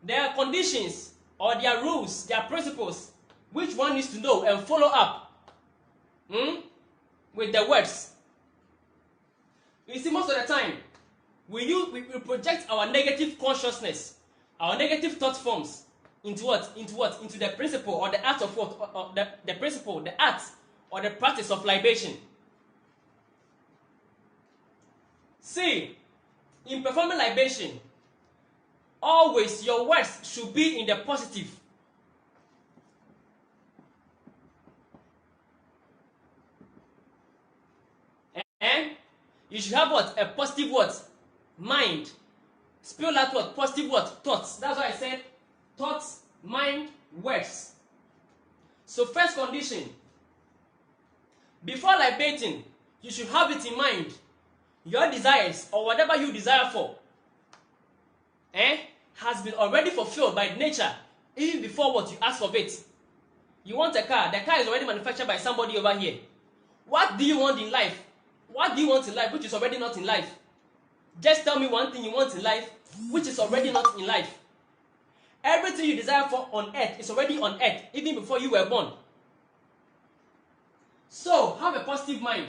Speaker 1: There are conditions or there are rules, there are principles which one needs to know and follow up with the words. You see, most of the time, we project our negative consciousness, our negative thought forms into what? Into the principle or the act of what? Or the principle, the act or the practice of libation. See, in performing libation, always your words should be in the positive. And you should have what? A positive what? Mind. Spell out what? Positive what? Thoughts. That's why I said thoughts, mind, works. So first condition, before libating, you should have it in mind. Your desires or whatever you desire for has been already fulfilled by nature even before what you ask of it. You want a car, the car is already manufactured by somebody over here. What do you want in life? What do you want in life which is already not in life? Just tell me one thing you want in life which is already not in life. Everything you desire for on earth is already on earth even before you were born. So have a positive mind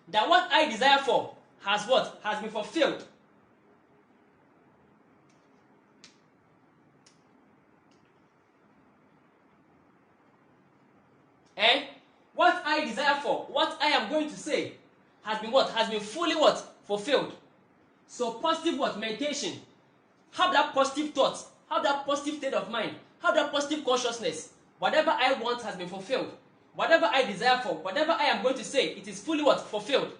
Speaker 1: that what I desire for has what? Has been fulfilled. What I desire for, what I am going to say, has been what? Has been fully what? Fulfilled. So positive what? Meditation. Have that positive thought. Have that positive state of mind. Have that positive consciousness. Whatever I want has been fulfilled. Whatever I desire for, whatever I am going to say, it is fully what? Fulfilled.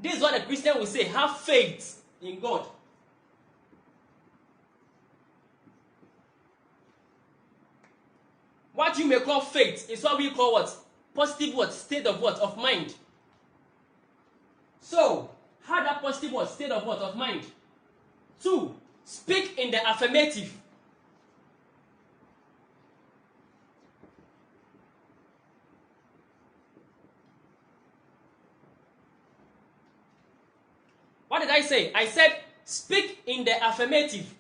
Speaker 1: This is what a Christian will say. Have faith in God. What you may call faith is what we call what? Positive what? State of what? Of mind. So, have that positive what? State of what? Of mind. 2. Speak in the affirmative. What did I say? I said speak in the affirmative.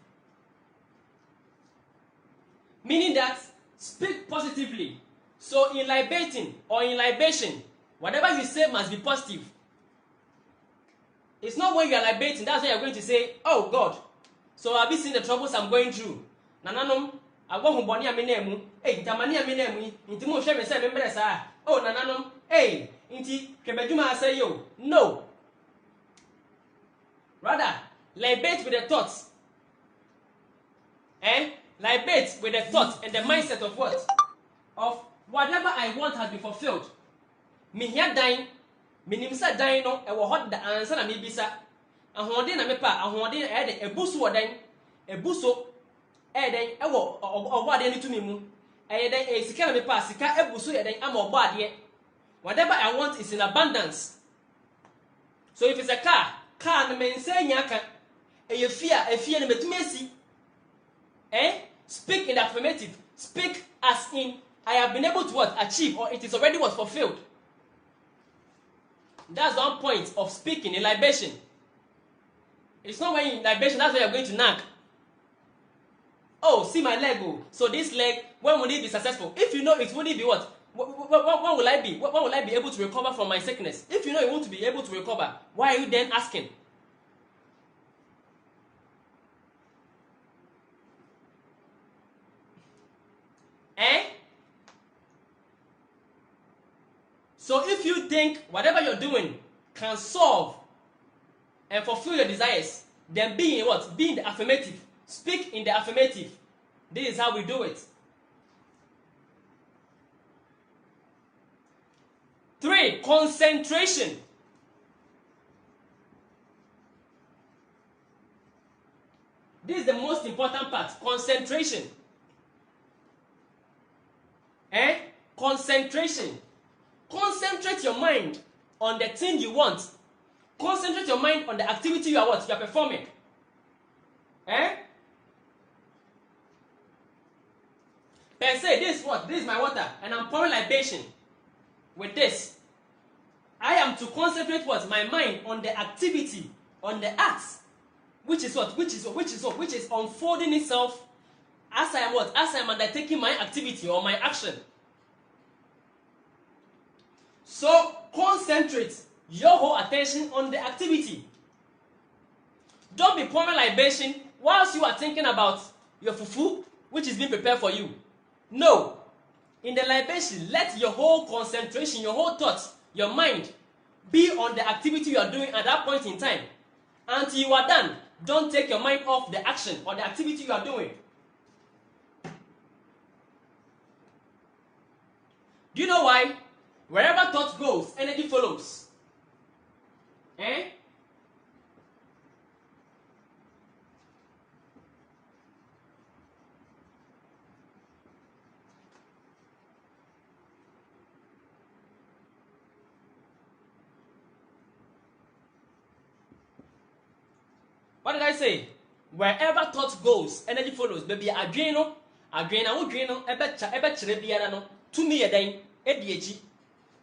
Speaker 1: Meaning that speak positively. So in libating or in libation, whatever you say must be positive. It's not when you are libating, that's when you are going to say, oh God, so I've been seeing the troubles I'm going through. Nananom, I want to boni amenemu. Hey, tamani amenemu. Inti mo share me say member sa. Oh nananom, hey, inti kebeduma say yo. No. Rather, libate with the thoughts. Libate with the thoughts and the mindset of what? Of whatever I want has been fulfilled. Me here dying, me nimsa dying no, e wo hot the answer na me bisa. Ahode na me pa, ahode e de ebuso wodan, ebuso e den e wo obade ni tumi mu. E den e sika na me pa, sika ebuso e den ama obade. Whatever I want is in abundance. So if it's a car no me nsa nyaka, e ye fia na metumi asi. Speak in the affirmative. Speak as in I have been able to what? Achieve, or it is already what? Fulfilled. That's one point of speaking in libation. It's not when in libation, that's when you're going to nag. Oh, see my leg. Oh. So this leg, when will it be successful? If you know it won't be what? When will I be? When will I be able to recover from my sickness? If you know you won't be able to recover, why are you then asking? So if you think whatever you're doing can solve and fulfill your desires, then be in what? Be in the affirmative. Speak in the affirmative. This is how we do it. 3. Concentration. This is the most important part. Concentration. Concentration. Concentrate your mind on the thing you want. Concentrate your mind on the activity you are what? You are performing. Per se, this is what? This is my water, and I'm pouring libation with this. I am to concentrate what? My mind on the activity, on the acts, which is what? Which is unfolding itself as I am what? As I am undertaking my activity or my action. So concentrate your whole attention on the activity. Don't be pouring libation whilst you are thinking about your fufu, which is being prepared for you. No. In the libation, let your whole concentration, your whole thoughts, your mind be on the activity you are doing at that point in time. Until you are done, don't take your mind off the action or the activity you are doing. Do you know why? Wherever thought goes, energy follows. What did I say? Wherever thought goes, energy follows. Baby, adreno, ebe chere biara no, to me eden, edieji.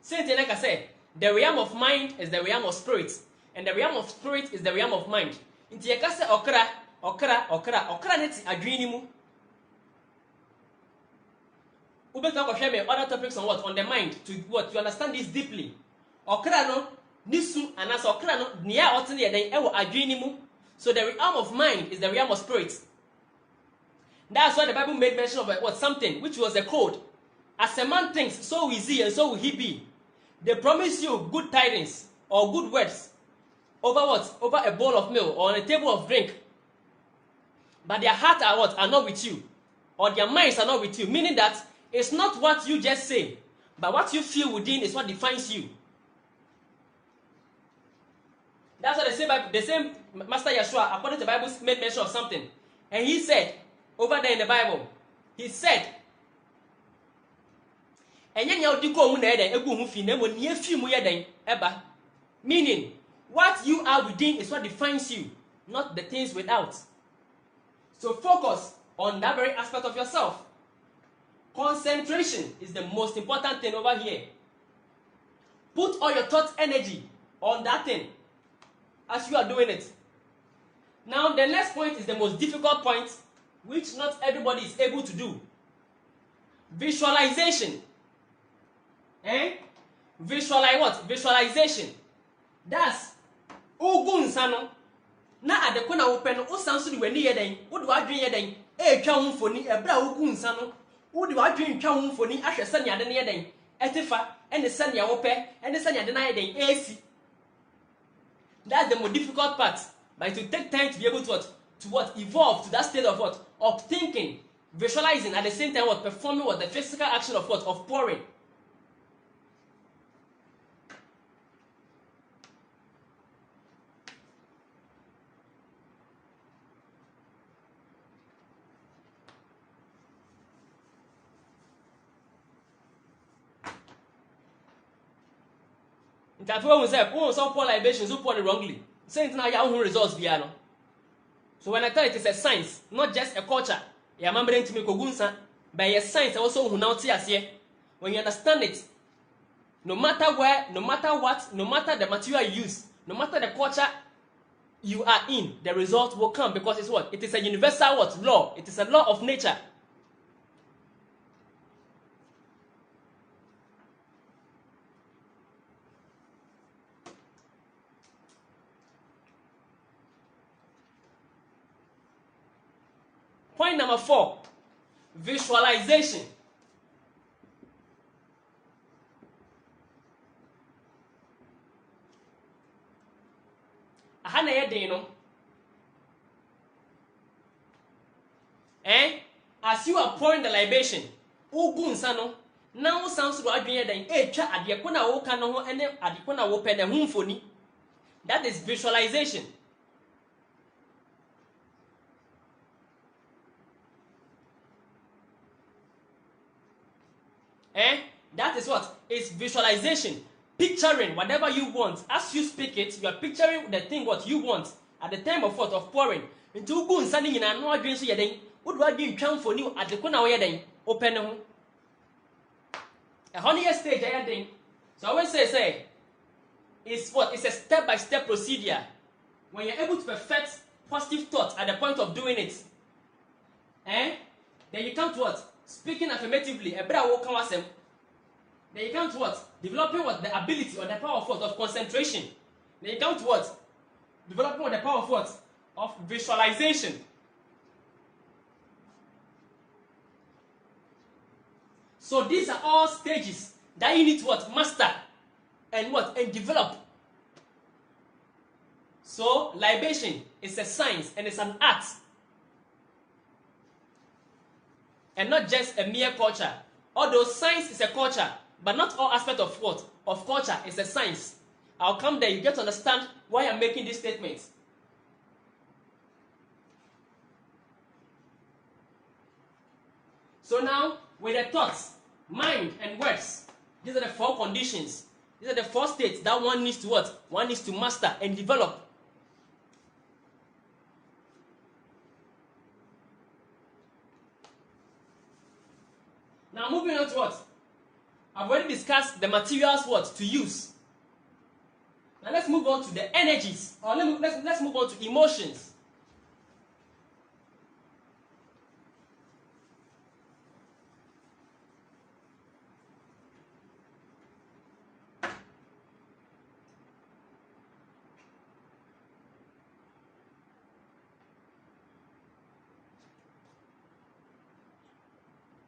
Speaker 1: Same thing like I said, the realm of mind is the realm of spirit, and the realm of spirit is the realm of mind. Inti yeka se okra neti adreni mu. Ube talk of me other topics on what? On the mind, to what? To understand this deeply. Okra no, nisu, and as okra no, niya otini eden, ewo adreni mu. So the realm of mind is the realm of spirit. That's why the Bible made mention of what? Something which was a code. As a man thinks, so is he and so will he be. They promise you good tidings or good words over what? Over a bowl of milk or on a table of drink. But their hearts are what? Are not with you. Or their minds are not with you. Meaning that it's not what you just say, but what you feel within is what defines you. That's what they say. The same Master Yeshua, according to the Bible, made mention of something. And he said, over there in the Bible, he said, meaning, what you are within is what defines you, not the things without. So focus on that very aspect of yourself. Concentration is the most important thing over here. Put all your thought energy on that thing as you are doing it. Now, the next point is the most difficult point, which not everybody is able to do. Visualization. Visualize what? Visualization. That's ogun sano. Na adekona open no osanso de wani yeden. Wo de wadwen yeden. Etwa ho mfoni ebra ogun sano. Wo de wadwen twa ho mfoni ahwe sane ade ne yeden. Etefa ene sane wo pe, ene sane ade na yeden esi. That's the most difficult part. But it will take time to be able to what? Evolve to that state of what? Of thinking, visualizing, at the same time what? Performing what? The physical action of what? Of pouring. When we say, some pour libation, so pour it wrongly. Saying now your results via no. So when I tell it is a science, not just a culture. You remember to me kogunsa, but a science also who now see us here. When you understand it, no matter where, no matter what, no matter the material you use, no matter the culture you are in, the result will come because it's what? It is a universal what? Law. It is a law of nature. Point number 4, visualization. Ahana yede no. As you are pouring the libation, ogun sano, now sounds to adwen yeden, etwa adeko na wo ka no ho ene adeko na wo pe ne ho mfoni. That is visualization. That is what? It's visualization. Picturing whatever you want. As you speak it, you are picturing the thing what you want at the time of what? Of pouring. Into go standing in an no so yeden. What do I do in for new at the corner yeden? Open ho. A honey stage yeden. So I always say it's what? It's a step-by-step procedure. When you're able to perfect positive thoughts at the point of doing it, then you come to what? Speaking affirmatively, then you come to what? Developing what? The ability or the power of what? Of concentration. Then you come to what? Developing what? The power of what? Of visualization. So these are all stages that you need to what? Master and what? And develop. So libation is a science and it's an art. And not just a mere culture. Although science is a culture, but not all aspects of what? Of culture is a science. I'll come there, you get to understand why I'm making these statements. So now, with the thoughts, mind, and words, these are the 4 conditions. These are the 4 states that one needs to what? One needs to master and develop. Now moving on to what? I've already discussed the materials what to use. Now let's move on to the energies, or let's move on to emotions.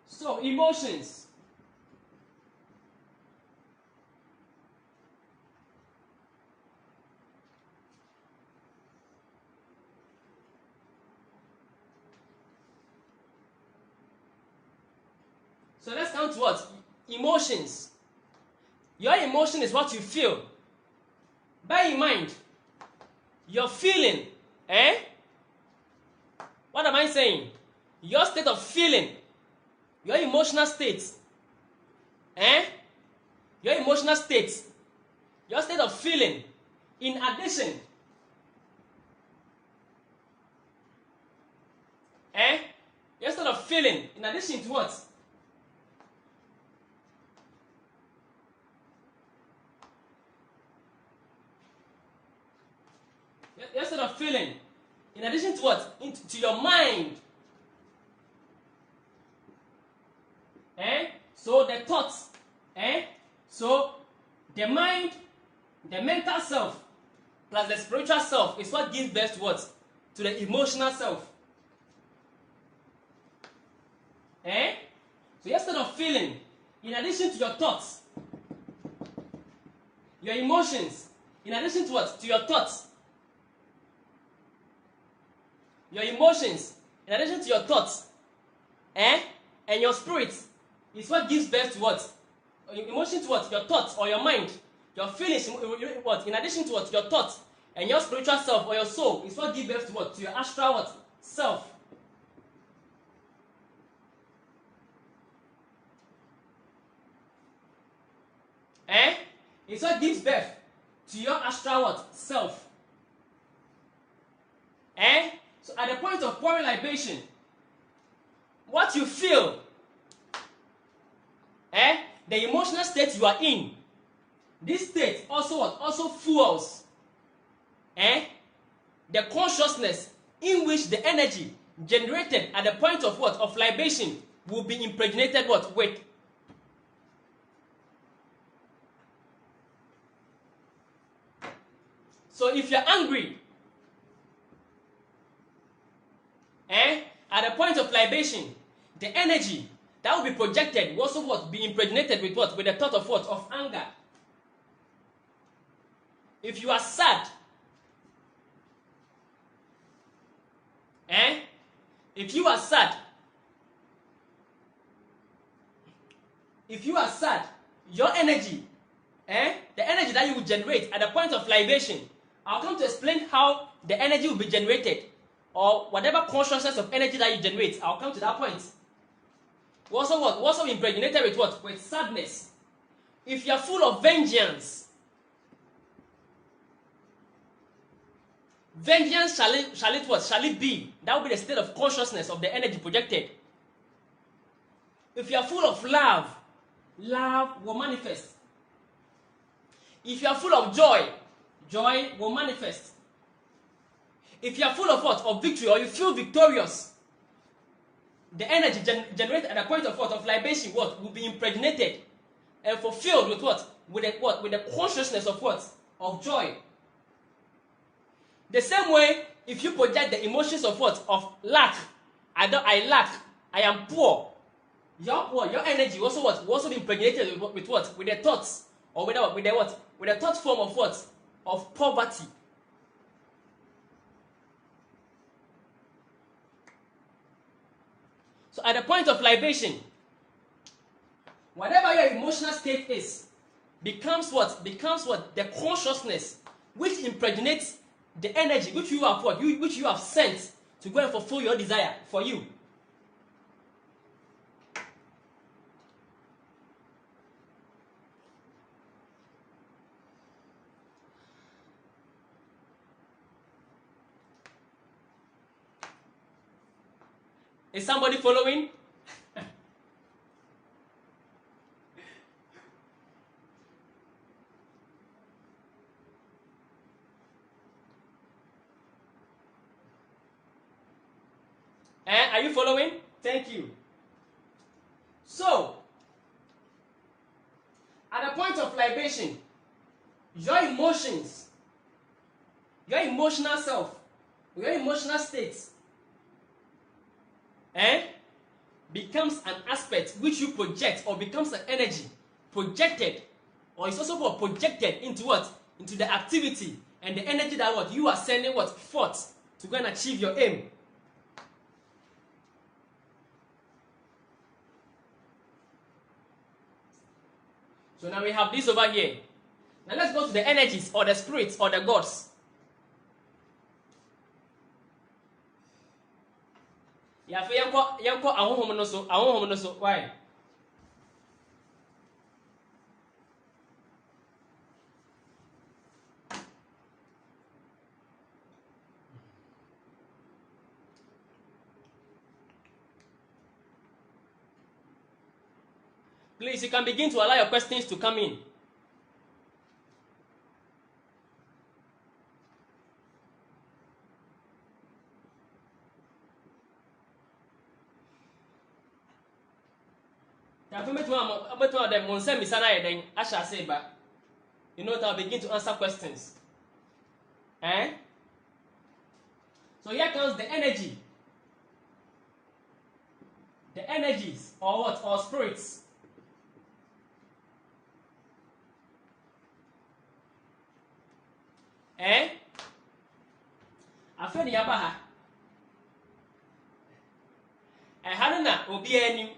Speaker 1: So emotions. So let's come to what? Emotions. Your emotion is what you feel. Bear in mind, your feeling, What am I saying? Your state of feeling, your emotional state, Your emotional state, your state of feeling, in addition, your state of feeling, in addition to what? Your state of feeling, in addition to what? To your mind. So the thoughts, so the mind, the mental self, plus the spiritual self is what gives birth to what? To the emotional self. So your state of feeling, in addition to your thoughts, your emotions, in addition to what? To your thoughts. Your emotions, in addition to your thoughts, and your spirit, is what gives birth to what? Emotion to what? Your thoughts or your mind. Your feelings, what? In addition to what? Your thoughts and your spiritual self or your soul is what gives birth to what? To your astral what? Self. It's what gives birth to your astral what? Self. So at the point of pouring libation, what you feel, the emotional state you are in, this state also what? Also fuels, the consciousness in which the energy generated at the point of what? Of libation will be impregnated what? With. So if you're angry, at the point of libation, the energy that will be projected will also what? Be impregnated with what? With the thought of what? Of anger. If you are sad, if you are sad, your energy, the energy that you will generate at the point of libation, I'll come to explain how the energy will be generated, or whatever consciousness of energy that you generate. I'll come to that point. Also what? Also impregnated with what? With sadness. If you are full of vengeance, vengeance shall it what? Shall it be? That will be the state of consciousness of the energy projected. If you are full of love, love will manifest. If you are full of joy, joy will manifest. If you are full of what? Of victory, or you feel victorious, the energy generated at the point of what? Of libation, what? Will be impregnated and fulfilled with what? With the what? With the consciousness of what? Of joy. The same way, if you project the emotions of what? Of lack, I lack, I am poor. Your energy also what? Will also be impregnated with what? With the thoughts, or with the what? With the thought form of what? Of poverty. So at the point of libation, whatever your emotional state is, becomes what? Becomes what? The consciousness which impregnates the energy which you have what? Which you have sent to go and fulfill your desire for you. Is somebody following? Are you following? Thank you. So, at the point of libation, your emotions, your emotional self, your emotional states, becomes an aspect which you project, or becomes an energy projected, or it's also projected into what? Into the activity and the energy that what you are sending what forth to go and achieve your aim. So now we have this over here. Now let's go to the energies or the spirits or the gods. Why? Please, you can begin to allow your questions to come in. I shall say, but you know, I'll begin to answer questions. So here comes the energy. The energies, or what? Or spirits. After the Yabaha, I had na obi any.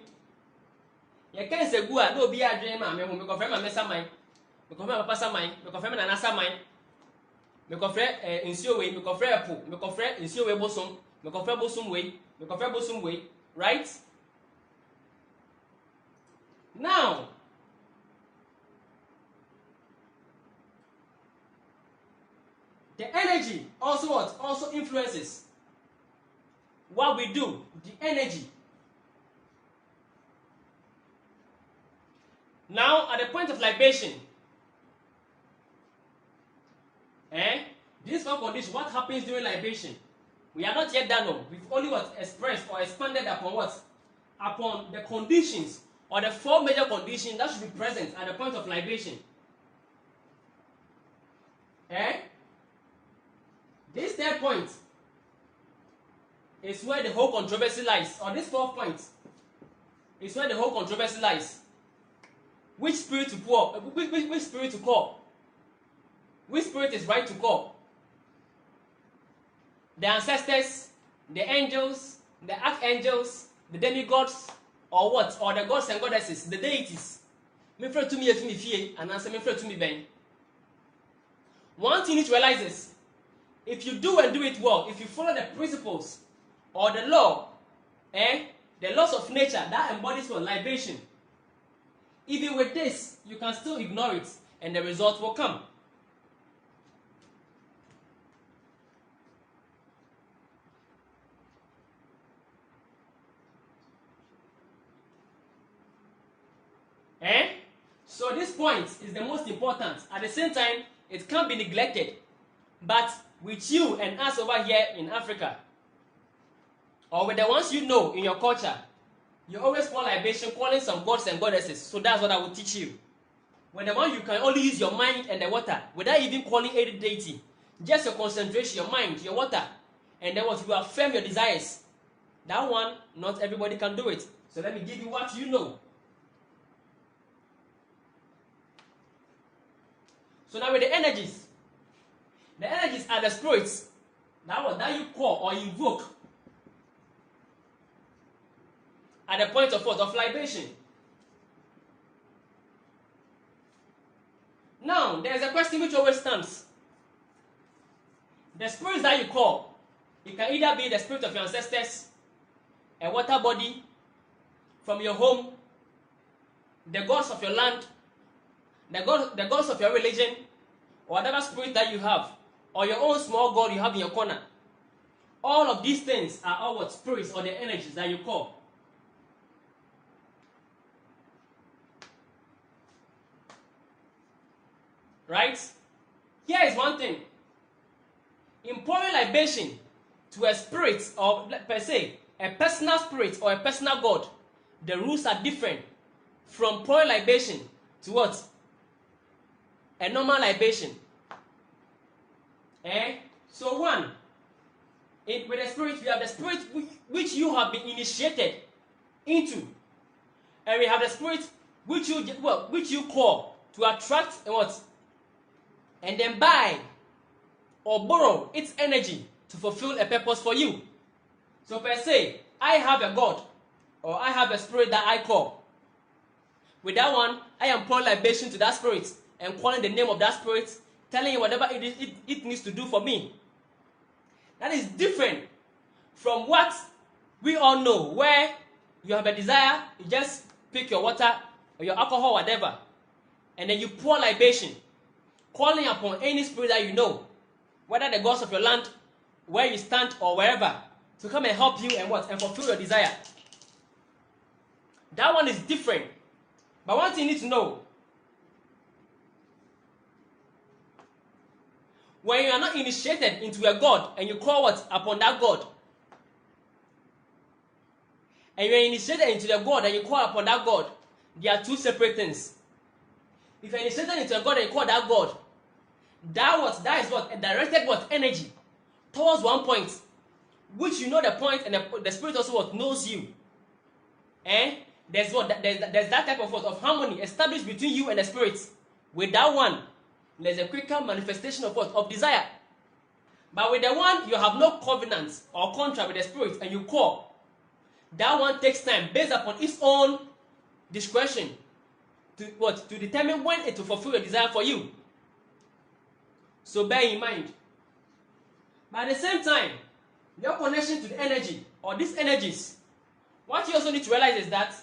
Speaker 1: You can't say go no be a dream, me who me confirm my mesa mine, me confirm my papa mine, me confirm na nasa mine, me confirm insio way, me confirm po, me confirm insio way bosom, me confirm bosom way, right? Now, the energy also what? Also influences what we do. The energy. Now, at the point of libation, this one condition, what happens during libation? We are not yet done. No. We've only what expressed or expanded upon what? Upon the conditions or the 4 major conditions that should be present at the point of libation. This 3rd point is where the whole controversy lies, or this 4th point is where the whole controversy lies. Which spirit to pour? Which spirit to call? Which spirit is right to call? The ancestors, the angels, the archangels, the demigods, or what? Or the gods and goddesses, the deities. Me friend to me if me fear, and answer me friend to me ben. One thing you need to realize is, if you do and do it well, if you follow the principles or the law, the laws of nature that embodies for libation, even with this, you can still ignore it and the result will come. So this point is the most important. At the same time, it can't be neglected. But with you and us over here in Africa, or with the ones you know in your culture, you always call libation, calling some gods and goddesses. So that's what I will teach you. When the one you can only use your mind and the water, without even calling any deity, just your concentration, your mind, your water, and then what you affirm your desires. That one, not everybody can do it. So let me give you what you know. So now with the energies are the spirits that you call or invoke at the point of what? Of libation. Now, there's a question which always stands. The spirits that you call, it can either be the spirit of your ancestors, a water body from your home, the gods of your land, the gods of your religion, or whatever spirit that you have, or your own small god you have in your corner. All of these things are all what? Spirits or the energies that you call. Right? Here is one thing. In pouring libation to a spirit, or per se, a personal spirit or a personal God, the rules are different from pouring libation to what? A normal libation. So one, with the spirit, we have the spirit which you have been initiated into, and we have the spirit which you call to attract and what, and then buy or borrow its energy to fulfill a purpose for you. So per se, I have a God or I have a spirit that I call. With that one, I am pouring libation to that spirit and calling the name of that spirit, telling it whatever it needs to do for me. That is different from what we all know, where you have a desire, you just pick your water or your alcohol, whatever, and then you pour libation, calling upon any spirit that you know, whether the gods of your land, where you stand or wherever, to come and help you and what? And fulfill your desire. That one is different. But one thing you need to know, when you are not initiated into a God and you call what? Upon that God, and you are initiated into the God and you call upon that God, there are two separate things. If you are initiated into a God and you call that God, that is what? A directed what? Energy towards one point, which you know the point, and the spirit also what? Knows you. And there's that type of what? Of harmony established between you and the spirit. With that one, there's a quicker manifestation of what? Of desire. But with the one you have no covenant or contract with the spirit and you call, that one takes time based upon its own discretion to what? To determine when it will fulfill your desire for you. So bear in mind. But at the same time, your connection to the energy or these energies, what you also need to realize is that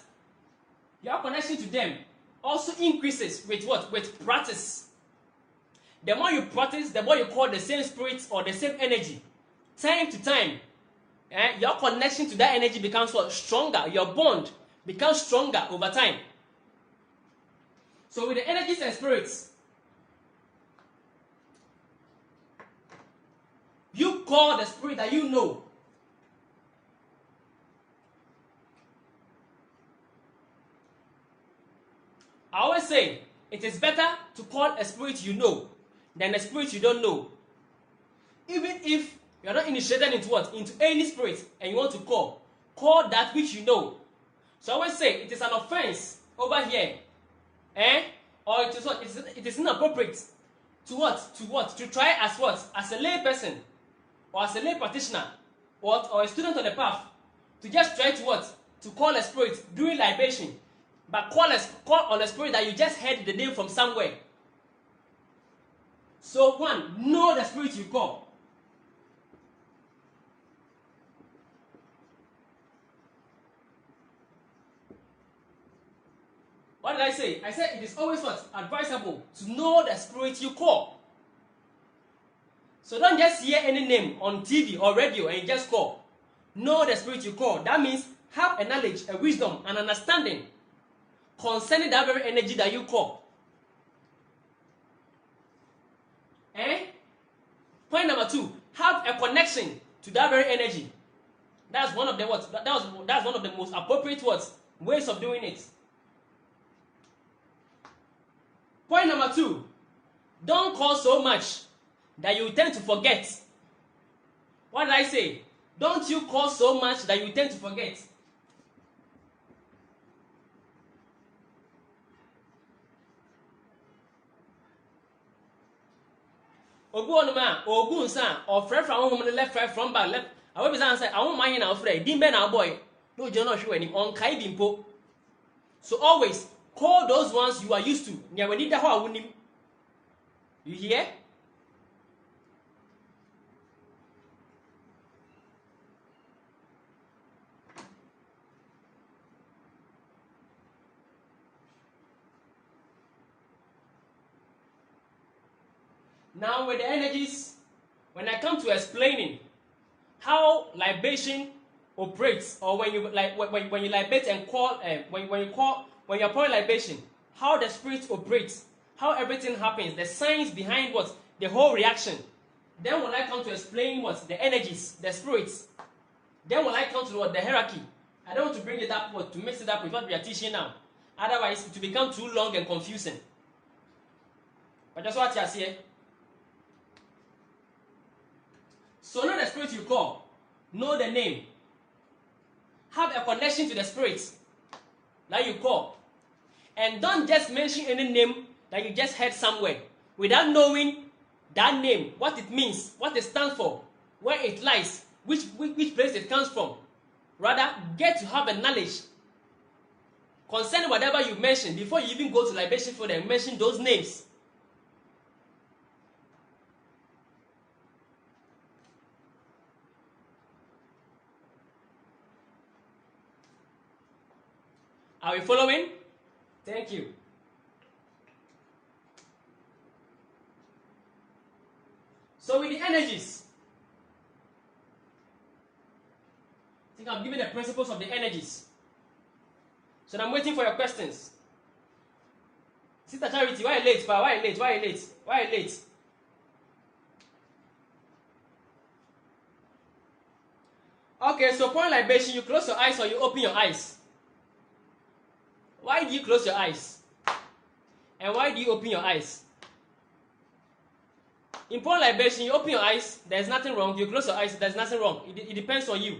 Speaker 1: your connection to them also increases with what? With practice. The more you practice, the more you call the same spirits or the same energy, time to time, your connection to that energy becomes what? Stronger. Your bond becomes stronger over time. So with the energies and spirits, you call the spirit that you know. I always say it is better to call a spirit you know than a spirit you don't know. Even if you are not initiated into what? Into any spirit and you want to call that which you know. So I always say it is an offense over here. Or it is what? It is inappropriate to what? To try as what? As a lay person or as a lay practitioner or a student on the path to just try to what? To call a spirit during libation. But call on a spirit that you just heard the name from somewhere. So one, know the spirit you call. What did I say? I said it is always what? Advisable to know the spirit you call. So don't just hear any name on TV or radio and you just call. Know the spirit you call. That means have a knowledge, a wisdom, an understanding concerning that very energy that you call. Point number 2, have a connection to that very energy. That's one of the what? That's one of the most appropriate ways of doing it. Point number 2, don't call so much that you tend to forget. What did I say? Don't you call so much that you tend to forget. Or friend from home left right from back left. I will be saying I won't mind now friend. Dimbe now boy. No journal show any on kai bimpo. So always call those ones you are used to. You hear? Now with the energies, when I come to explaining how libation operates, or when you when you libate and call when you are pouring libation, how the spirit operates, how everything happens, the science behind what the whole reaction. Then when I come to explain what the energies, the spirits, Then will I come to the hierarchy? I don't want to bring it up to mix it up with what we are teaching now. Otherwise, it will become too long and confusing. But that's what you are saying. So know the spirit you call. Know the name. Have a connection to the spirit that you call. And don't just mention any name that you just heard somewhere without knowing that name, what it means, what it stands for, where it lies, which place it comes from. Rather, get to have a knowledge concerning whatever you mention before you even go to libation for them. Mention those names. Are we following? Thank you. So with the energies, I think I'm giving the principles of the energies. So I'm waiting for your questions. Sister Charity, why late? Why late? Why late? Why late? Okay, so upon libation, you close your eyes or you open your eyes. Why do you close your eyes? And why do you open your eyes? In upon libation, you open your eyes, there's nothing wrong. You close your eyes, there's nothing wrong. It depends on you.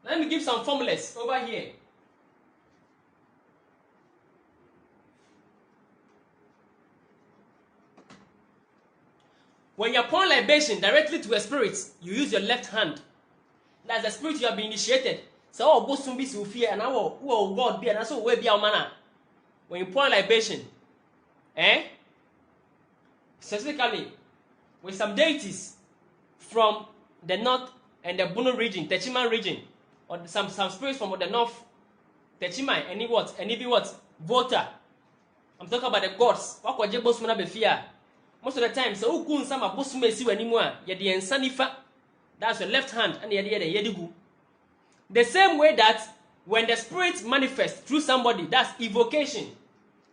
Speaker 1: Let me give some formulas over here. When you pour libation directly to a spirit, you use your left hand. That's the spirit you have been initiated. So, oh, bosom be so fear, and oh, God be, and so will be our manner. When you pour libation, specifically with some deities from the north and the Bunu region, Techiman region, or some spirits from the north, Techiman, and even what? Volta. I'm talking about the gods. What could you bosumana be fear? Most of the time, so who couldn't some of bosume see anymore? Yet the ensanifa, that's your left hand, and the yedigu. The same way that when the spirit manifests through somebody, that's evocation.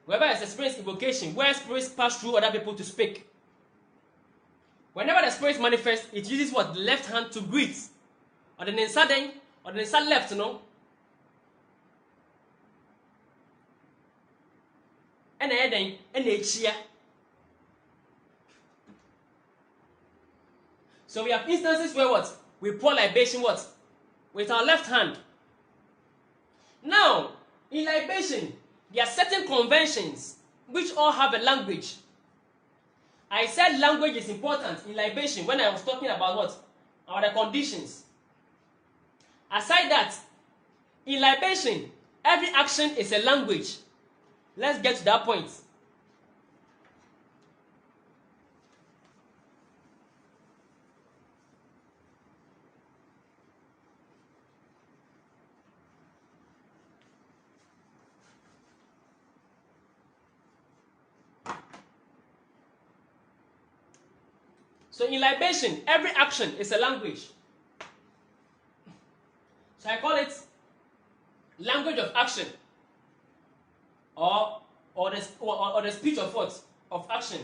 Speaker 1: Wherever it's a spirit's evocation, where spirits pass through other people to speak. Whenever the spirit manifests, it uses what? The left hand to greet. Or the inside or the inside left, you know. And the cheer. So we have instances where what? We pour libation what? With our left hand. Now, in libation, there are certain conventions which all have a language. I said language is important in libation when I was talking about what? About the conditions. Aside that, in libation, every action is a language. Let's get to that point. So in libation, every action is a language. So I call it language of action, or the speech of what? Of action.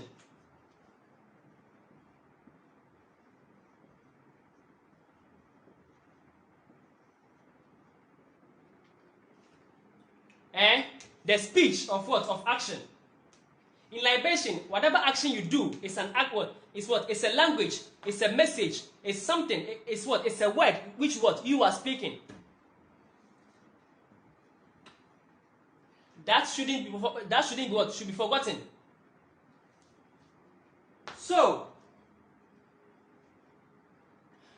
Speaker 1: The speech of what? Of action. In libation, whatever action you do is an act. What is what? It's a language. It's a message. It's something. It's what? It's a word. Which what you are speaking. That shouldn't be what should be forgotten. So,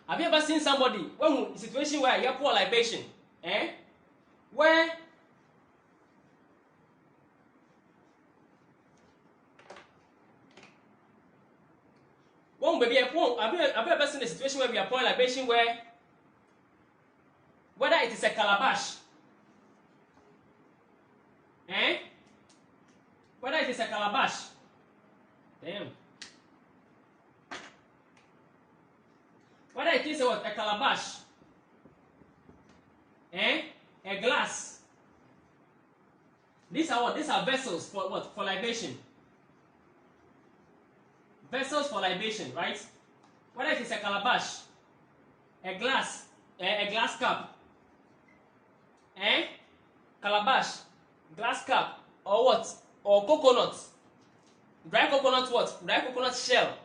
Speaker 1: have you ever seen somebody when situation where you pour libation, where have you ever seen a situation where we are pouring libation where whether it is a calabash, whether it is a calabash, whether it is a calabash, a glass. These are what? These are vessels for what? For libation. Vessels for libation, right? Whether it is a calabash, a glass cup, calabash, glass cup, or what? Or coconut, dry coconut what? Dry coconut shell,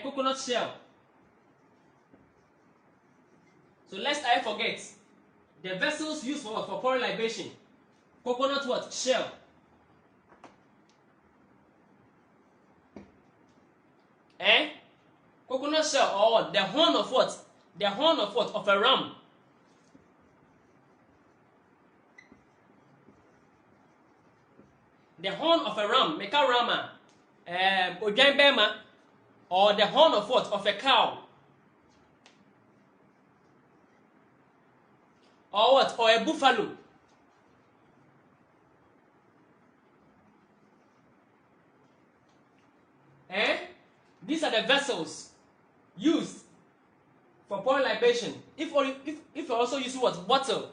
Speaker 1: coconut shell. So lest I forget, the vessels used for what? For pouring libation, coconut what? Shell. Coconut shell or what? The horn of what? The horn of what? Of a ram. The horn of a ram, meka rama, odwan bema, or the horn of what? Of a cow. Or what? Or a buffalo. These are the vessels used for pouring libation. If you also use what? Bottle.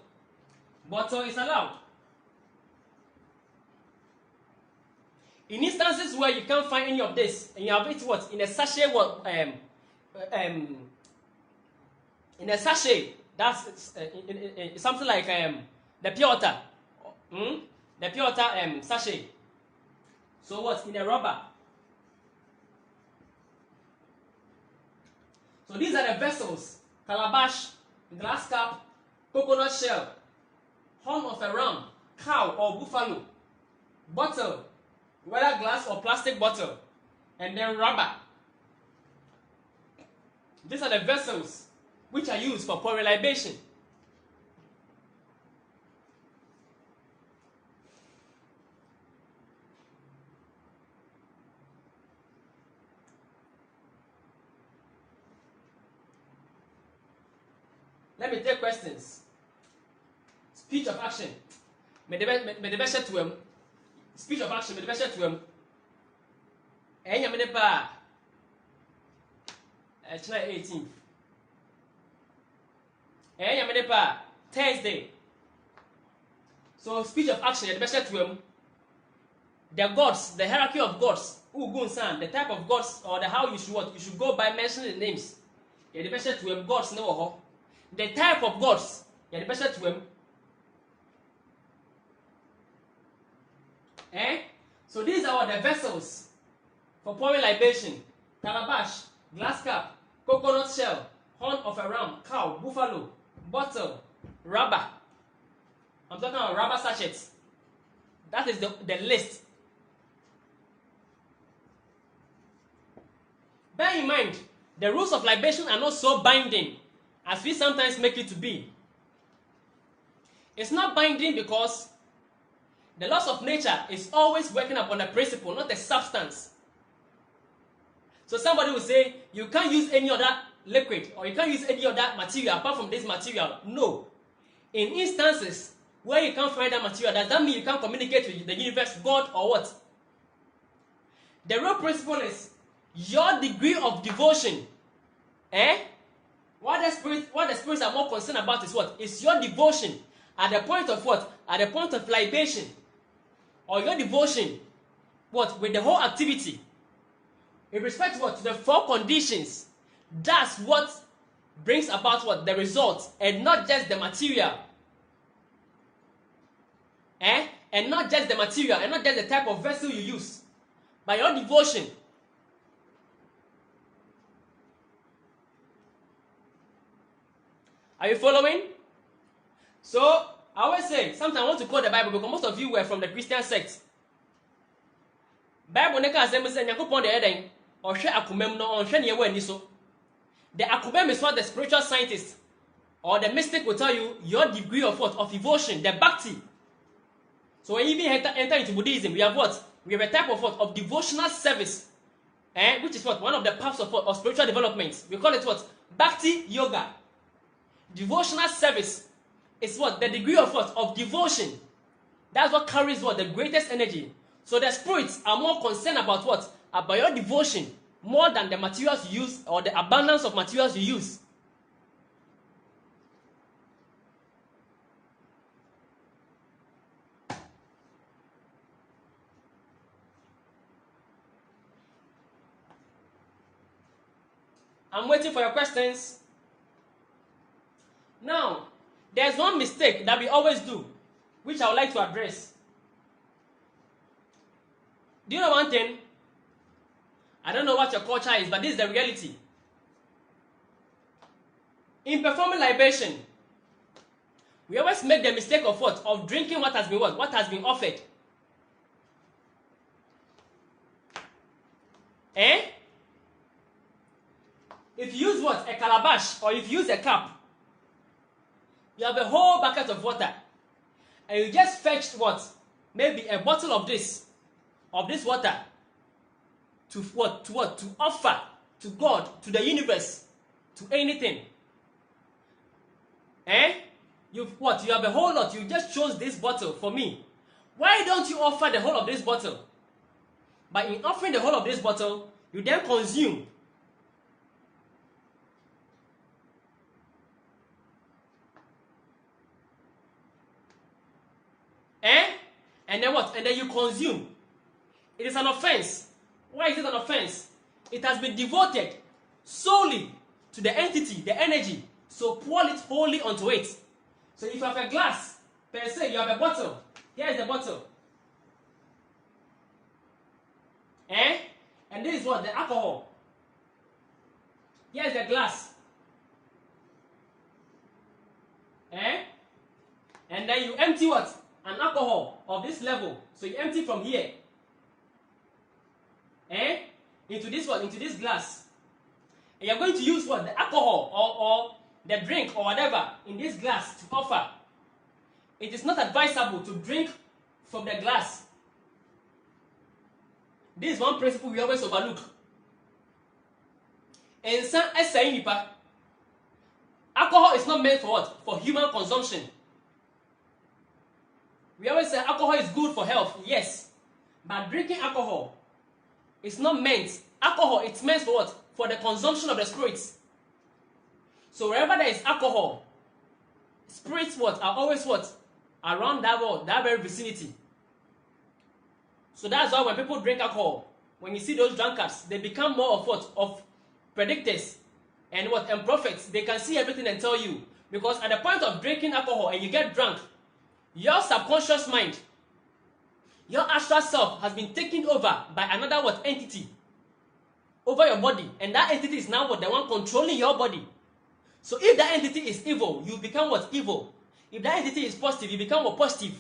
Speaker 1: Bottle is allowed. In instances where you can't find any of this, and you have it what? In a sachet what? In a sachet. That's something like the pure water. The pure water sachet. So what? In a rubber. So these are the vessels: calabash, glass cup, coconut shell, horn of a ram, cow or buffalo, bottle, whether glass or plastic bottle, and then rubber. These are the vessels which are used for pouring libation. Let me take questions. Speech of action. Speech of action. July 18th. Thursday. So speech of action. The gods, the hierarchy of gods. The type of gods or the how you should what? You should go by mentioning the names. Gods no. The type of gods, So these are the vessels for pouring libation: calabash, glass cup, coconut shell, horn of a ram, cow, buffalo, bottle, rubber. I'm talking about rubber sachets. That is the list. Bear in mind, the rules of libation are not so binding as we sometimes make it to be. It's not binding because the laws of nature is always working upon a principle, not a substance. So somebody will say, you can't use any other liquid or you can't use any other material apart from this material. No. In instances where you can't find that material, does that mean you can't communicate with the universe, God, or what? The real principle is your degree of devotion. What the spirits are more concerned about is what? Is your devotion at the point of what? At the point of libation. Or your devotion, what? With the whole activity. In respect to what? To the four conditions. That's what brings about what? The result. And not just the material. And not just the material. And not just the type of vessel you use. But your devotion. Are you following? So, I always say, sometimes I want to quote the Bible because most of you were from the Christian sect. Bible neka say Nyankopon de eden ohwe akomam no onhwe ne yewa ani so. The akomam is what the spiritual scientist or the mystic will tell you your degree of what? Of devotion, the bhakti. So when you even enter into Buddhism, we have what? We have a type of what? Of devotional service. Which is what? One of the paths of what? Of spiritual development. We call it what? Bhakti yoga. Devotional service is what? The degree of what? Of devotion. That's what carries what? The greatest energy. So the spirits are more concerned about what? About your devotion more than the materials you use or the abundance of materials you use. I'm waiting for your questions. Now, there's one mistake that we always do, which I would like to address. Do you know one thing? I don't know what your culture is, but this is the reality. In performing libation, we always make the mistake of what? Of drinking what has been what? What has been offered. If you use what? A calabash, or if you use a cup, you have a whole bucket of water, and you just fetch what? Maybe a bottle of this water to what? To offer to God, to the universe, to anything. You have a whole lot. You just chose this bottle for me. Why don't you offer the whole of this bottle? But in offering the whole of this bottle, you then consume. And then what? And then you consume. It is an offense. Why is it an offense? It has been devoted solely to the entity, the energy. So pour it wholly onto it. So if you have a glass, per se, you have a bottle. Here is the bottle. And this is what? The alcohol. Here is the glass. And then you empty what? An alcohol of this level. So you empty from here. Into this what? Into this glass. And you're going to use what? The alcohol or the drink or whatever in this glass to offer. It is not advisable to drink from the glass. This is one principle we always overlook. Alcohol is not meant for what? For human consumption. We always say alcohol is good for health. Yes. But drinking alcohol is not meant. Alcohol, it's meant for what? For the consumption of the spirits. So wherever there is alcohol, spirits what? Are always what? Around that world, that very vicinity. So that's why when people drink alcohol, when you see those drunkards, they become more of what? Of predictors and what? And prophets. They can see everything and tell you. Because at the point of drinking alcohol and you get drunk, your subconscious mind, your astral self has been taken over by another what? Entity over your body. And that entity is now what? The one controlling your body. So if that entity is evil, you become what? Evil. If that entity is positive, you become what? Positive.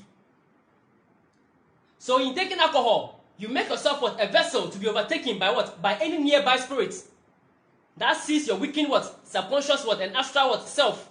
Speaker 1: So in taking alcohol, you make yourself what? A vessel to be overtaken by what? By any nearby spirits. That sees your weakened what? Subconscious what? And astral what? Self.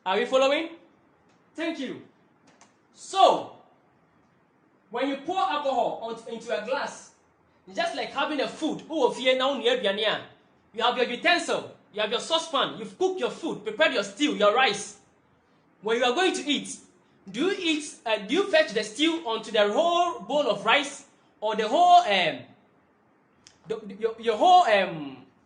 Speaker 1: Are we following? Thank you. So, when you pour alcohol into a glass, it's just like having a food. You have your utensil, you have your saucepan, you've cooked your food, prepared your stew, your rice. When you are going to eat, do you fetch the stew onto the whole bowl of rice, or the whole your whole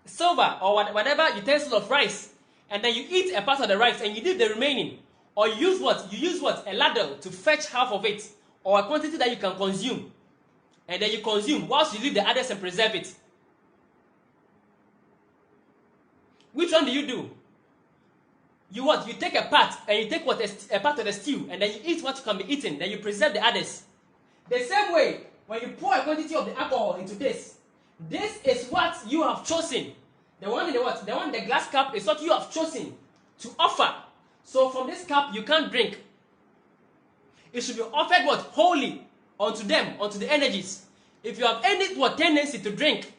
Speaker 1: silver or whatever utensil of rice? And then you eat a part of the rice and you leave the remaining. Or you use what? You use what? A ladle to fetch half of it. Or a quantity that you can consume. And then you consume whilst you leave the others and preserve it. Which one do you do? You what? You take a part and you take what? A part of the stew. And then you eat what can be eaten. Then you preserve the others. The same way, when you pour a quantity of the alcohol into this is what you have chosen. The one in the what? The one in the glass cup is what you have chosen to offer. So from this cup you can't drink. It should be offered what? Wholly onto them, onto the energies. If you have any what tendency to drink,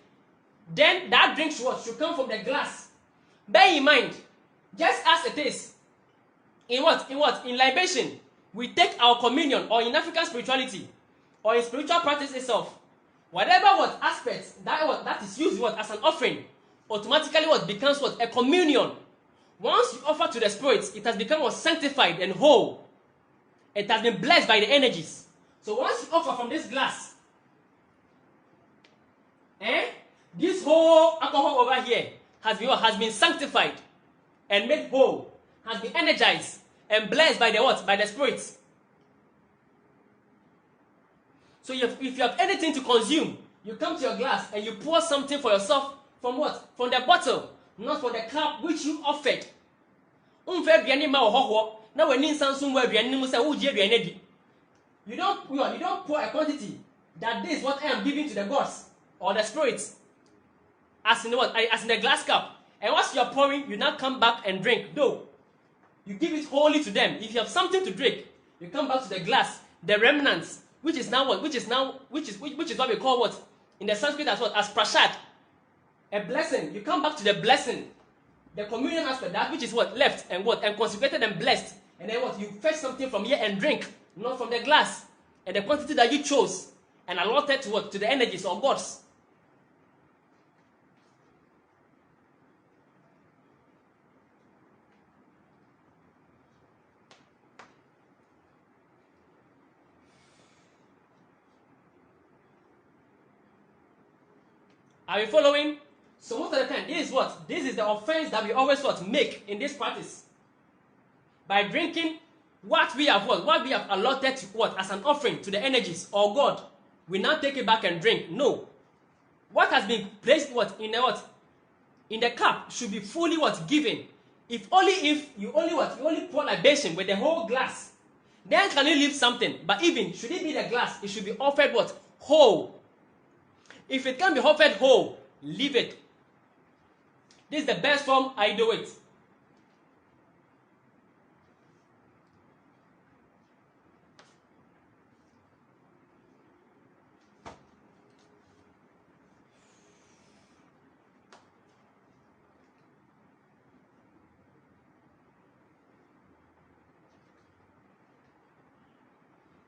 Speaker 1: then that drink should come from the glass. Bear in mind, just as it is in in libation, we take our communion, or in African spirituality, or in spiritual practice itself, whatever what aspects that is used as an offering, automatically what becomes what? A communion. Once you offer to the spirits, it has become what? Sanctified and whole. It has been blessed by the energies. So once you offer from this glass, this whole alcohol over here has been sanctified and made whole, has been energized and blessed by the what? By the spirits. So if you have anything to consume, you come to your glass and you pour something for yourself from what? From the bottle, not from the cup which you offered. You don't pour a quantity that this is what I am giving to the gods or the spirits. As in what? As in the glass cup. And once you are pouring, you now come back and drink. No. You give it wholly to them. If you have something to drink, you come back to the glass, the remnants, which is now what? Which is what we call what? In the Sanskrit as what? As prasad. A blessing. You come back to the blessing. The communion aspect, that which is what? Left and what? And consecrated and blessed. And then what? You fetch something from here and drink. Not from the glass. And the quantity that you chose and allotted to what? To the energies or gods. Are you following? So most of the time, this is what? This is the offense that we always what? Make in this practice. By drinking what we have what? What we have allotted to what? As an offering to the energies or God. We now take it back and drink. No. What has been placed what? In the what? In the cup should be fully what? Given. If you only what? You only pour libation with the whole glass. Then can you leave something? But even should it be the glass, it should be offered what? Whole. If it can be offered whole, leave it. This is the best form I do it.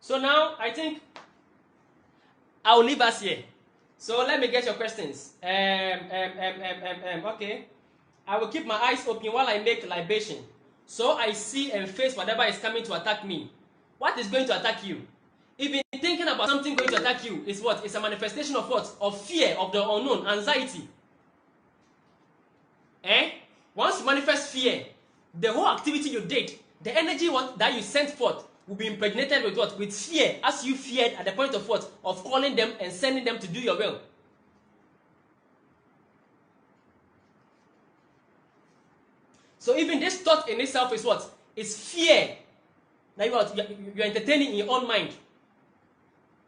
Speaker 1: So now I think I'll leave us here. So let me get your questions. Okay. I will keep my eyes open while I make libation. So I see and face whatever is coming to attack me. What is going to attack you? Even thinking about something going to attack you is what? It's a manifestation of what? Of fear of the unknown, anxiety. Once you manifest fear, the whole activity you did, the energy that you sent forth will be impregnated with what? With fear, as you feared at the point of what? Of calling them and sending them to do your will. So even this thought in itself is what? Is fear. Now you are entertaining in your own mind.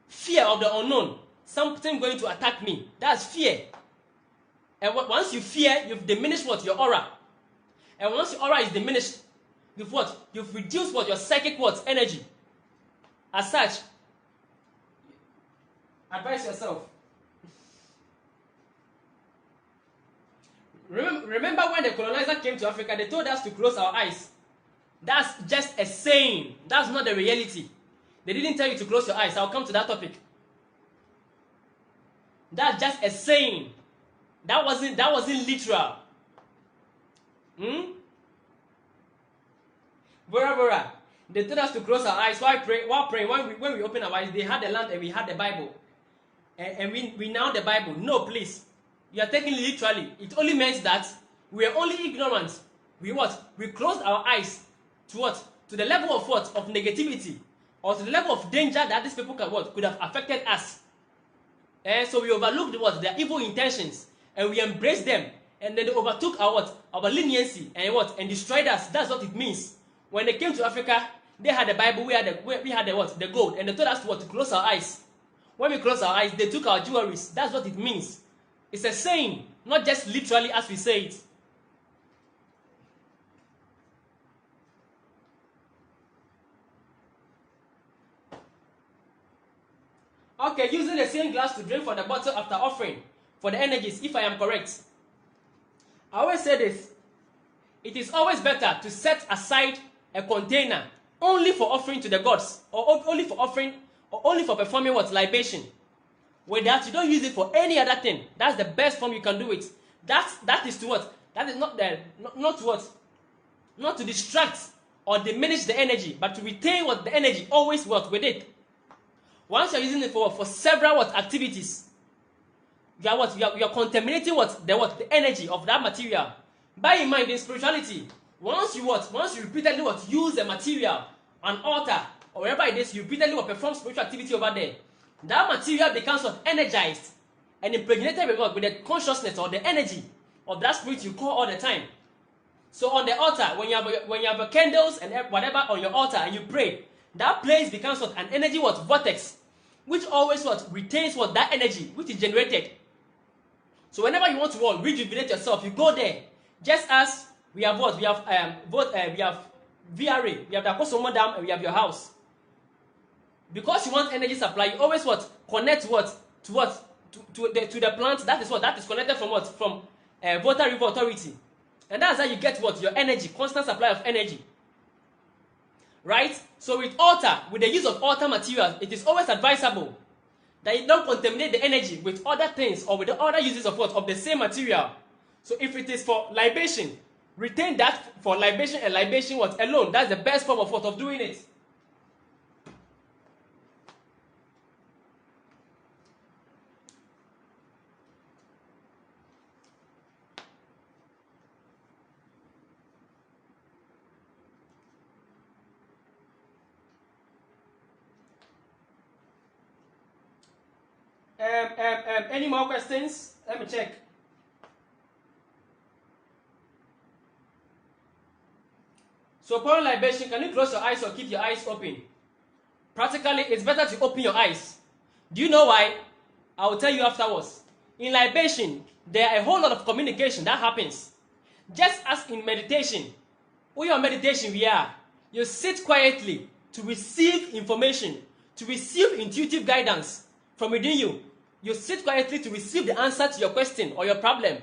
Speaker 1: Fear of the unknown. Something going to attack me. That's fear. And once you fear, you've diminished what? Your aura. And once your aura is diminished, you've what? You've reduced what? Your psychic what? Energy. As such, advise yourself. Remember when the colonizer came to Africa, they told us to close our eyes. That's just a saying. That's not the reality. They didn't tell you to close your eyes. I'll come to that topic. That's just a saying. That wasn't literal. Bora. They told us to close our eyes while praying. When we open our eyes, they had the land and we had the Bible. And we now the Bible. No, please. You are taking it literally. It only means that we are only ignorant. We what? We closed our eyes to what? To the level of what? Of negativity. Or to the level of danger that these people could have affected us. And so we overlooked what? Their evil intentions. And we embraced them. And then they overtook our what? Our leniency. And what? And destroyed us. That's what it means. When they came to Africa, they had the Bible, we had the what? The gold. And they told us to close our eyes. When we closed our eyes, they took our jewelries. That's what it means. It's a saying, not just literally as we say it. Okay, using the same glass to drink from the bottle after offering for the energies, if I am correct. I always say this. It is always better to set aside a container only for offering to the gods, or only for offering, or only for performing what? Libation. With that, you don't use it for any other thing. That's the best form you can do it. That is to what? That is not to what? Not to distract or diminish the energy, but to retain what the energy always works with it. Once you're using it for several activities, you are contaminating the energy of that material. Bear in mind in spirituality, once you repeatedly use a material, an altar, or wherever it is, you repeatedly perform spiritual activity over there, that material becomes energized and impregnated with the consciousness or the energy of that spirit you call all the time. So on the altar, when you have candles and whatever on your altar and you pray, that place becomes an energy vortex, which always retains that energy which is generated. So whenever you want to rejuvenate yourself, you go there. Just as we have we have VRA, we have the Akosomo Dam, and we have your house. Because you want energy supply, you always connect to the plant. That is connected from Water River Authority, and that's how you get your energy, constant supply of energy. Right? So with the use of altar materials, it is always advisable that you don't contaminate the energy with other things or with the other uses of the same material. So if it is for libation, retain that for libation and libation alone. That's the best form of doing it. Any more questions? Let me check. So upon libation, can you close your eyes or keep your eyes open? Practically, it's better to open your eyes. Do you know why? I will tell you afterwards. In libation, there are a whole lot of communication that happens. Just as in meditation, when you're meditation, you sit quietly to receive information, to receive intuitive guidance from within you. You sit quietly to receive the answer to your question or your problem.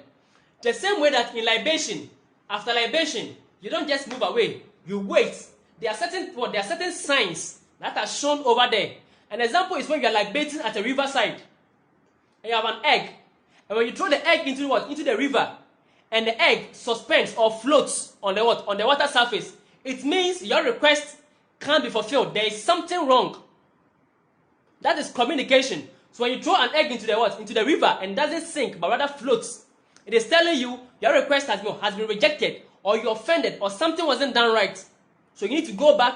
Speaker 1: The same way that in libation, after libation, you don't just move away. You wait. There are certain signs that are shown over there. An example is when you are libating at a riverside, and you have an egg, and when you throw the egg into the river, and the egg suspends or floats on the water surface, it means your request can't be fulfilled. There is something wrong. That is communication. So when you throw an egg into the river and doesn't sink but rather floats, it is telling you your request has been rejected, or you're offended, or something wasn't done right. So you need to go back,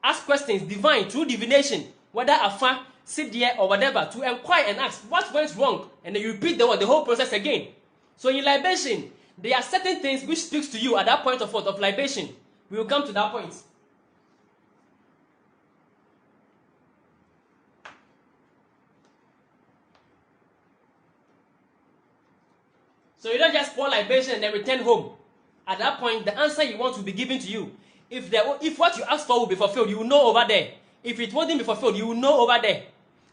Speaker 1: ask questions, divine, through divination, whether afar, sit there, or whatever, to inquire and ask what went wrong, and then you repeat the whole process again. So in libation, there are certain things which speaks to you at that point of libation. We will come to that point. So you don't just pour libation and then return home. At that point, the answer you want will be given to you. If what you asked for will be fulfilled, you will know over there. If it won't be fulfilled, you will know over there.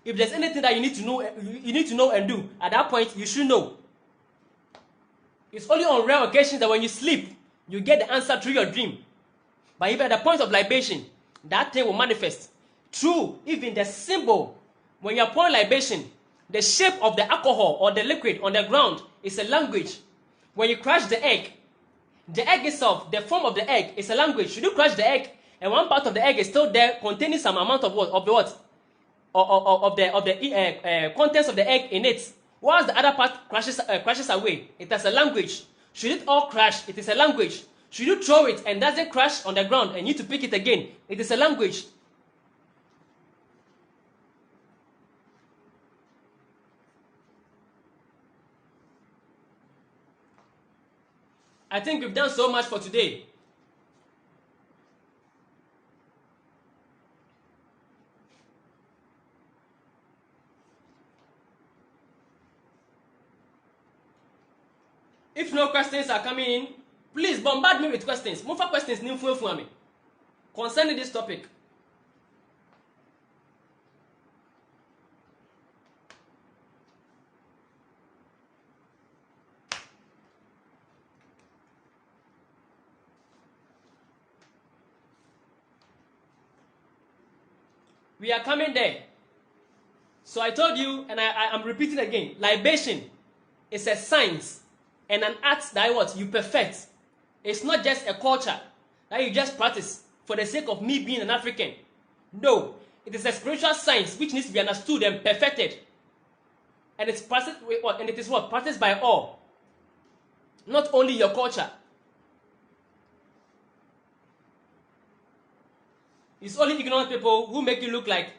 Speaker 1: If there's anything that you need to know and do, at that point, you should know. It's only on rare occasions that when you sleep, you get the answer through your dream. But even at the point of libation, that thing will manifest. True, even the symbol, when you're pouring libation, the shape of the alcohol or the liquid on the ground is a language. When you crush the egg itself, the form of the egg is a language. Should you crush the egg and one part of the egg is still there, containing some amount of the contents of the egg in it, whilst the other part crashes away, it has a language. Should it all crash, it is a language. Should you throw it and doesn't crash on the ground and you need to pick it again, it is a language. I think we've done so much for today. If no questions are coming in, please bombard me with questions. More questions concerning this topic. We are coming there. So I told you, and I'm repeating again, libation is a science and an art that you perfect. It's not just a culture that you just practice. for the sake of me being an African. No, it is a spiritual science which needs to be understood and perfected. And it's practiced, and it is what? Practiced by all. Not only your culture. It's only ignorant people who make you look like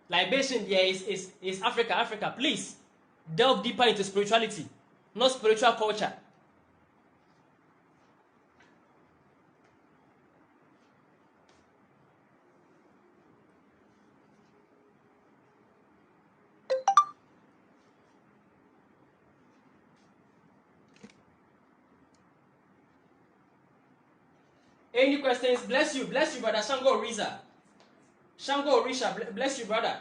Speaker 1: libation is Africa. Please, delve deeper into spirituality, not spiritual culture. Any questions? Bless you, brother Shango Riza. Shango Risha, bless you, brother.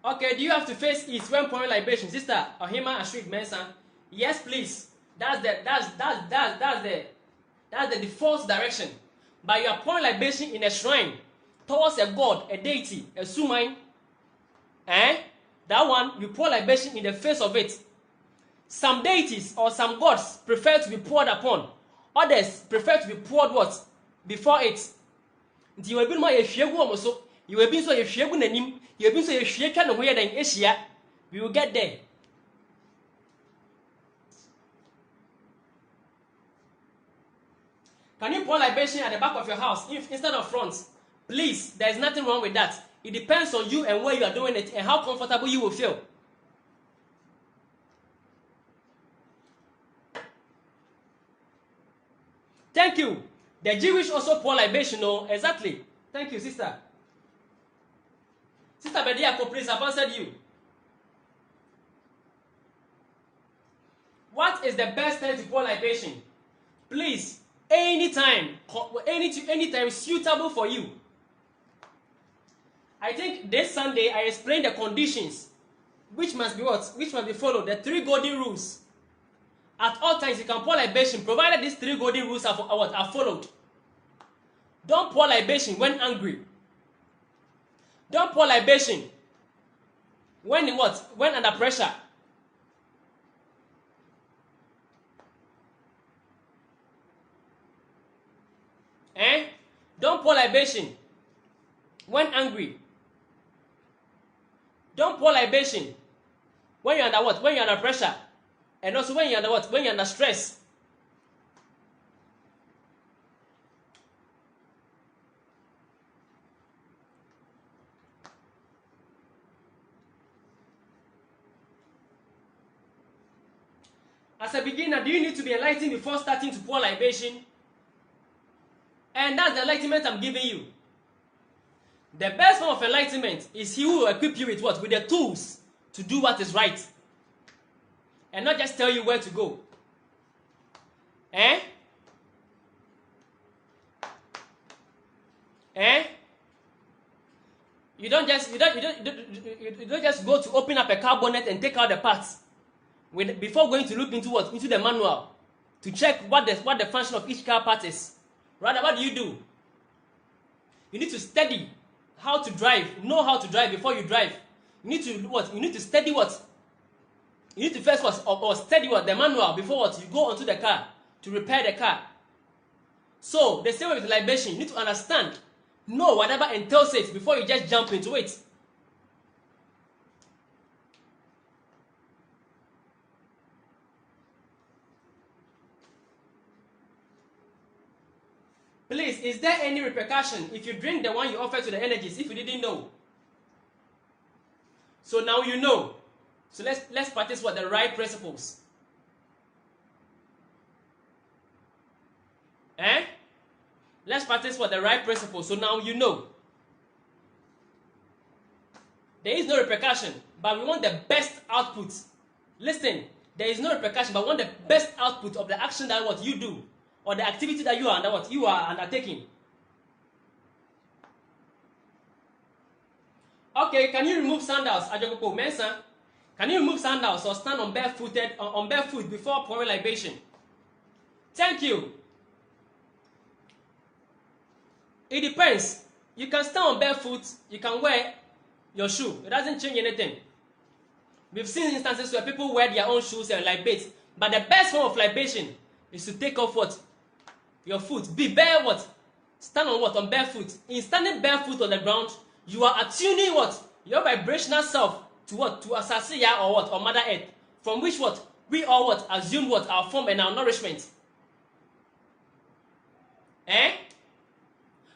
Speaker 1: Okay, do you have to face east when pouring libation, sister Ohima Ashrik Mensa? Yes, please. That's the default direction. But you are pouring libation in a shrine towards a god, a deity, a sumain. That one, you pour libation in the face of it. Some deities or some gods prefer to be poured upon. Others prefer to be poured what? Before it. You will be more a you will be so a nanim. You will be so a shaken away than Asia. We will get there. Can you pour libation at the back of your house instead of front? Please, there is nothing wrong with that. It depends on you and where you are doing it and how comfortable you will feel. Thank you. The Jewish also pour libation, no? Exactly. Thank you, sister. Sister Bediako, please, I've answered you. What is the best time to pour libation? Please, anytime suitable for you. I think this Sunday I explained the conditions which must be what? Which must be followed. The 3 golden rules. At all times you can pour libation provided these 3 golden rules are followed. Don't pour libation when angry. Don't pour libation when what? When under pressure. Don't pour libation when angry. Don't pour libation when you're under what? When you're under pressure. And also when you're under what? When you're under stress. As a beginner, do you need to be enlightened before starting to pour libation? And that's the enlightenment I'm giving you. The best form of enlightenment is he who will equip you with what? With the tools to do what is right. And not just tell you where to go. You don't just go to open up a car bonnet and take out the parts before going to look into what? Into the manual to check what the function of each car part is. Rather, what do? You need to study how to drive, know how to drive before you drive. You need to what? You need to study what? You need to first what? Or study what? The manual before what? You go onto the car to repair the car. So, the same way with libation, you need to understand, know whatever entails it before you just jump into it. Please, is there any repercussion if you drink the one you offer to the energies if you didn't know? So now you know. So let's practice what? The right principles. Let's practice what? The right principles. So now you know. There is no repercussion, but we want the best output. Listen, there is no repercussion, but we want the best output of the action that what you do. Or the activity that you are undertaking. Okay, can you remove sandals, Ajogopo Mensa? Can you remove sandals or stand on barefoot before pouring libation? Thank you. It depends. You can stand on barefoot, you can wear your shoe. It doesn't change anything. We've seen instances where people wear their own shoes and libate. But the best form of libation is to take off what? Your foot. Be bare what? Stand on what? On barefoot. In standing barefoot on the ground, you are attuning what? Your vibrational self to what? To Asasiya or what? Or Mother Earth. From which what? We all what? Assume what? Our form and our nourishment. Eh?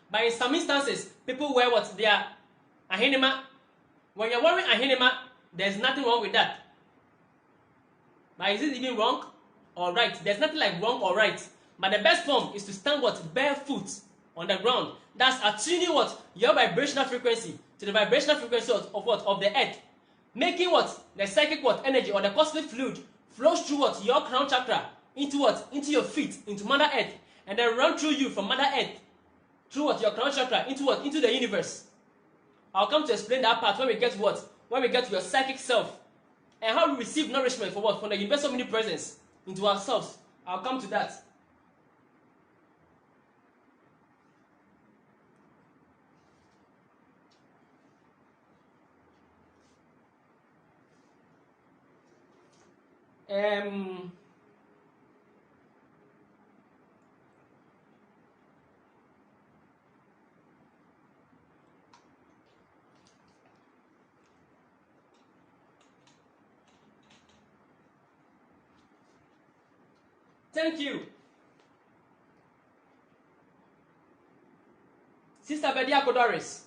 Speaker 1: But in some instances, people wear what? They are ahinima. When you're wearing ahinima, there's nothing wrong with that. But is it even wrong or right? There's nothing like wrong or right. But the best form is to stand what? Barefoot on the ground. That's attuning what? Your vibrational frequency to the vibrational frequency of what? Of the earth. Making what? The psychic what? Energy or the cosmic fluid flows through what? Your crown chakra into what? Into your feet, into Mother Earth. And then run through you from Mother Earth through what? Your crown chakra into what? Into the universe. I'll come to explain that part when we get to what? When we get to your psychic self. And how we receive nourishment for what? From the universal omnipresence into ourselves. I'll come to that. Thank you. Sister Bedia Kodoris,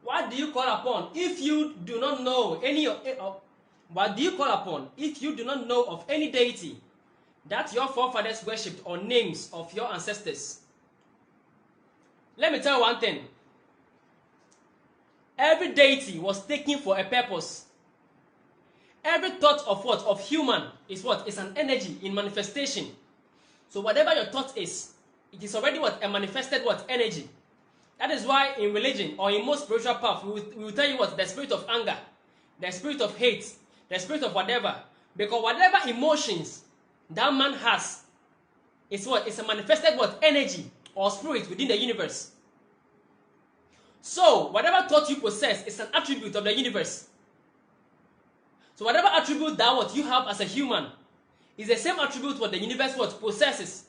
Speaker 1: what do you call upon if you do not know any of what do you call upon if you do not know of any deity that your forefathers worshipped or names of your ancestors? Let me tell you one thing. Every deity was taken for a purpose. Every thought of what? Of human is what? Is an energy in manifestation. So whatever your thought is, it is already what? A manifested what? Energy. That is why in religion or in most spiritual paths, we will tell you what? The spirit of anger, the spirit of hate, the spirit of whatever. Because whatever emotions that man has is what? It's a manifested what? Energy or spirit within the universe. So whatever thought you possess is an attribute of the universe. So whatever attribute that what you have as a human is the same attribute what the universe what possesses.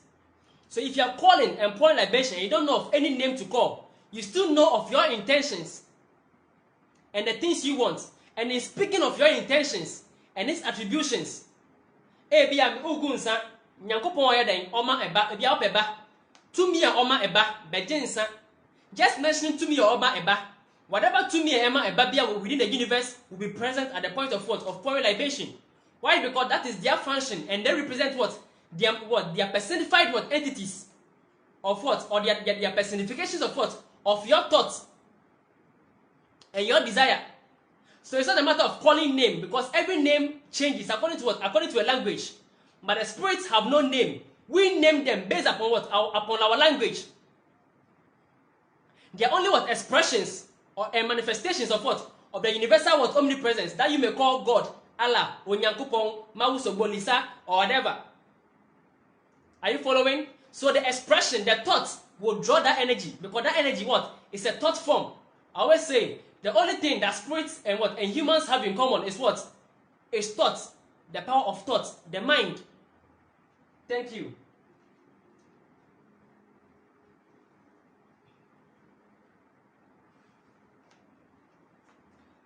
Speaker 1: So if you are calling and pouring libation and you don't know of any name to call, you still know of your intentions and the things you want. And in speaking of your intentions and its attributions, just mentioning to me or Oba Eba, whatever to me Emma Ebabia within the universe will be present at the point of what? Of pouring libation. Why? Because that is their function and they represent what? Their personified what? Entities of what? Or their personifications of what? Of your thoughts and your desire. So it's not a matter of calling name because every name changes according to what? According to a language. But the spirits have no name. We name them based upon what? Upon our language. They are only what? Expressions or manifestations of what? Of the universal what? Omnipresence that you may call God, Allah, Onyankopon, Mausobolisa, or whatever. Are you following? So the expression, the thought will draw that energy because that energy what? It's a thought form. I always say the only thing that spirits and what and humans have in common is what? Is thought. The power of thought, the mind. Thank you.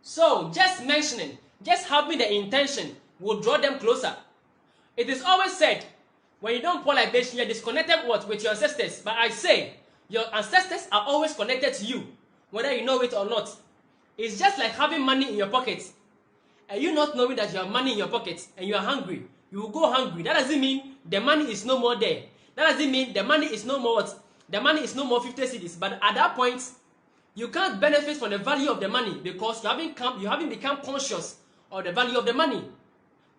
Speaker 1: So, just mentioning, just having the intention will draw them closer. It is always said, when you don't pour libation, you're disconnected what? With your ancestors. But I say, your ancestors are always connected to you, whether you know it or not. It's just like having money in your pocket, and you not knowing that you have money in your pocket, and you are hungry. You will go hungry. That doesn't mean the money is no more there. That doesn't mean the money is no more what? The money is no more 50 cedis. But at that point, you can't benefit from the value of the money because you haven't become conscious of the value of the money.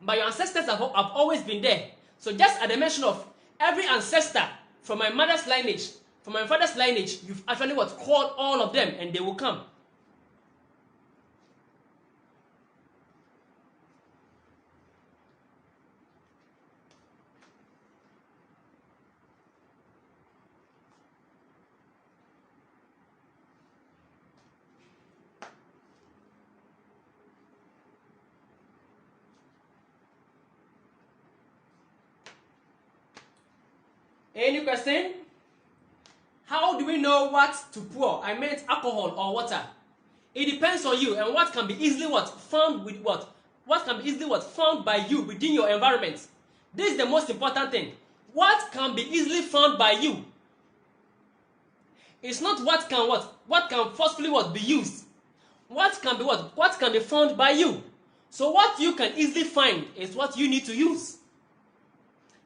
Speaker 1: But your ancestors have always been there. So just at the mention of every ancestor from my mother's lineage, from my father's lineage, you've actually what? Called all of them and they will come. Any question? How do we know what to pour? I meant alcohol or water. It depends on you and what can be easily found with what? What can be easily found by you within your environment. This is the most important thing. What can be easily found by you? It's not what can forcefully be used. What can be what can be found by you. So what you can easily find is what you need to use.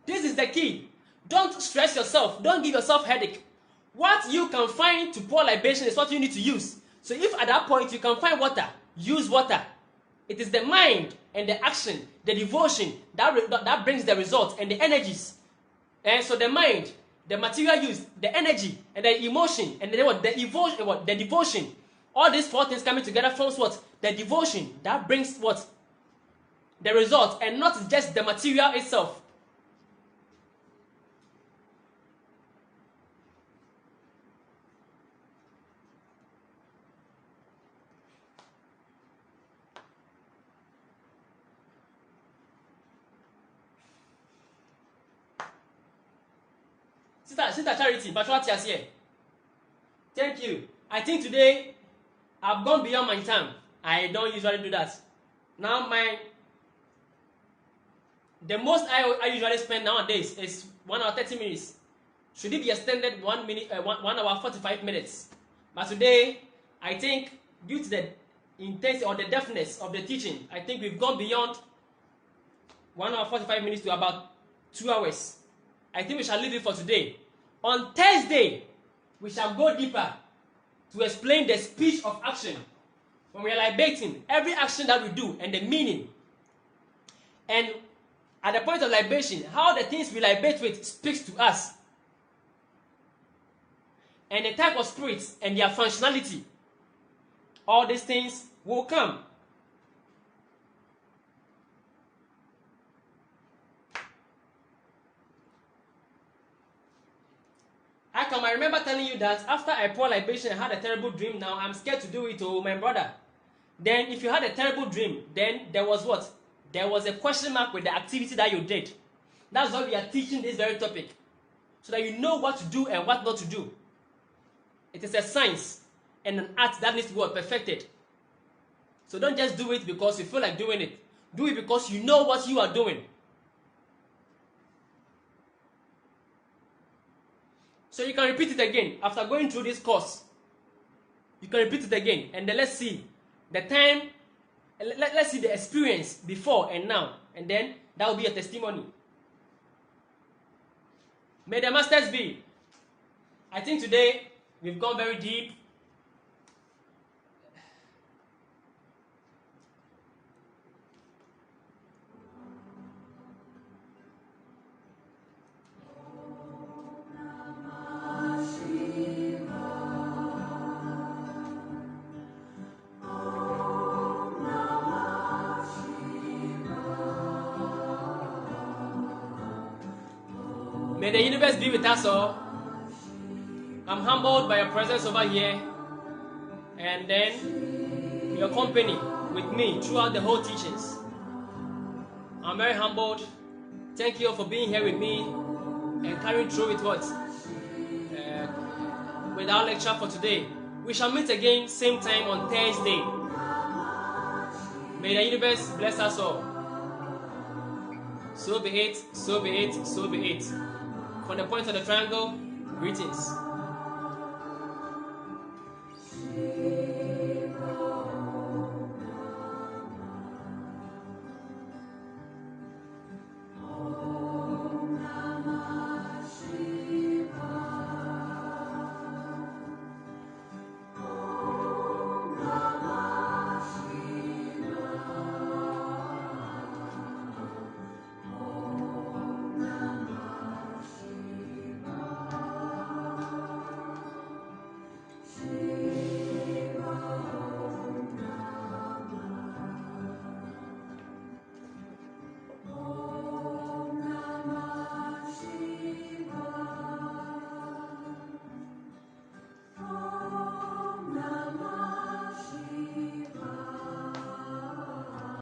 Speaker 1: This is the key. Don't stress yourself. Don't give yourself headache. What you can find to pour libation is what you need to use. So if at that point you can find water, use water. It is the mind and the action, the devotion that brings the results and the energies. And so the mind, the material used, the energy, and the emotion, and the devotion. All these four things coming together forms what? The devotion that brings what? The result, and not just the material itself. Sister Charity, Bashwatias here. Thank you. I think today I've gone beyond my time. I don't usually do that. Now the most I usually spend nowadays is 1 hour 30 minutes. Should it be extended 1 hour 45 minutes? But today, I think due to the intensity or the depthness of the teaching, I think we've gone beyond 1 hour 45 minutes to about 2 hours. I think we shall leave it for today. On Thursday, we shall go deeper to explain the speech of action. When we are libating, every action that we do and the meaning. And at the point of libation, how the things we libate with speaks to us. And the type of spirits and their functionality. All these things will come. I remember telling you that after I poured libation, I had a terrible dream. Now I'm scared to do it to my brother. Then if you had a terrible dream, then there was what? There was a question mark with the activity that you did. That's why we are teaching this very topic. So that you know what to do and what not to do. It is a science and an art that needs to be perfected. So don't just do it because you feel like doing it. Do it because you know what you are doing. So you can repeat it again after going through this course. You can repeat it again, and then let's see the time. Let's see the experience before and now, and then that will be a testimony. May the masters be. I think today we've gone very deep. May the universe be with us all. I'm humbled by your presence over here, and then your company with me throughout the whole teachings. I'm very humbled. Thank you all for being here with me and carrying through with with our lecture for today. We shall meet again same time on Thursday. May the universe bless us all. So be it, so be it, so be it. From the point of the triangle, greetings.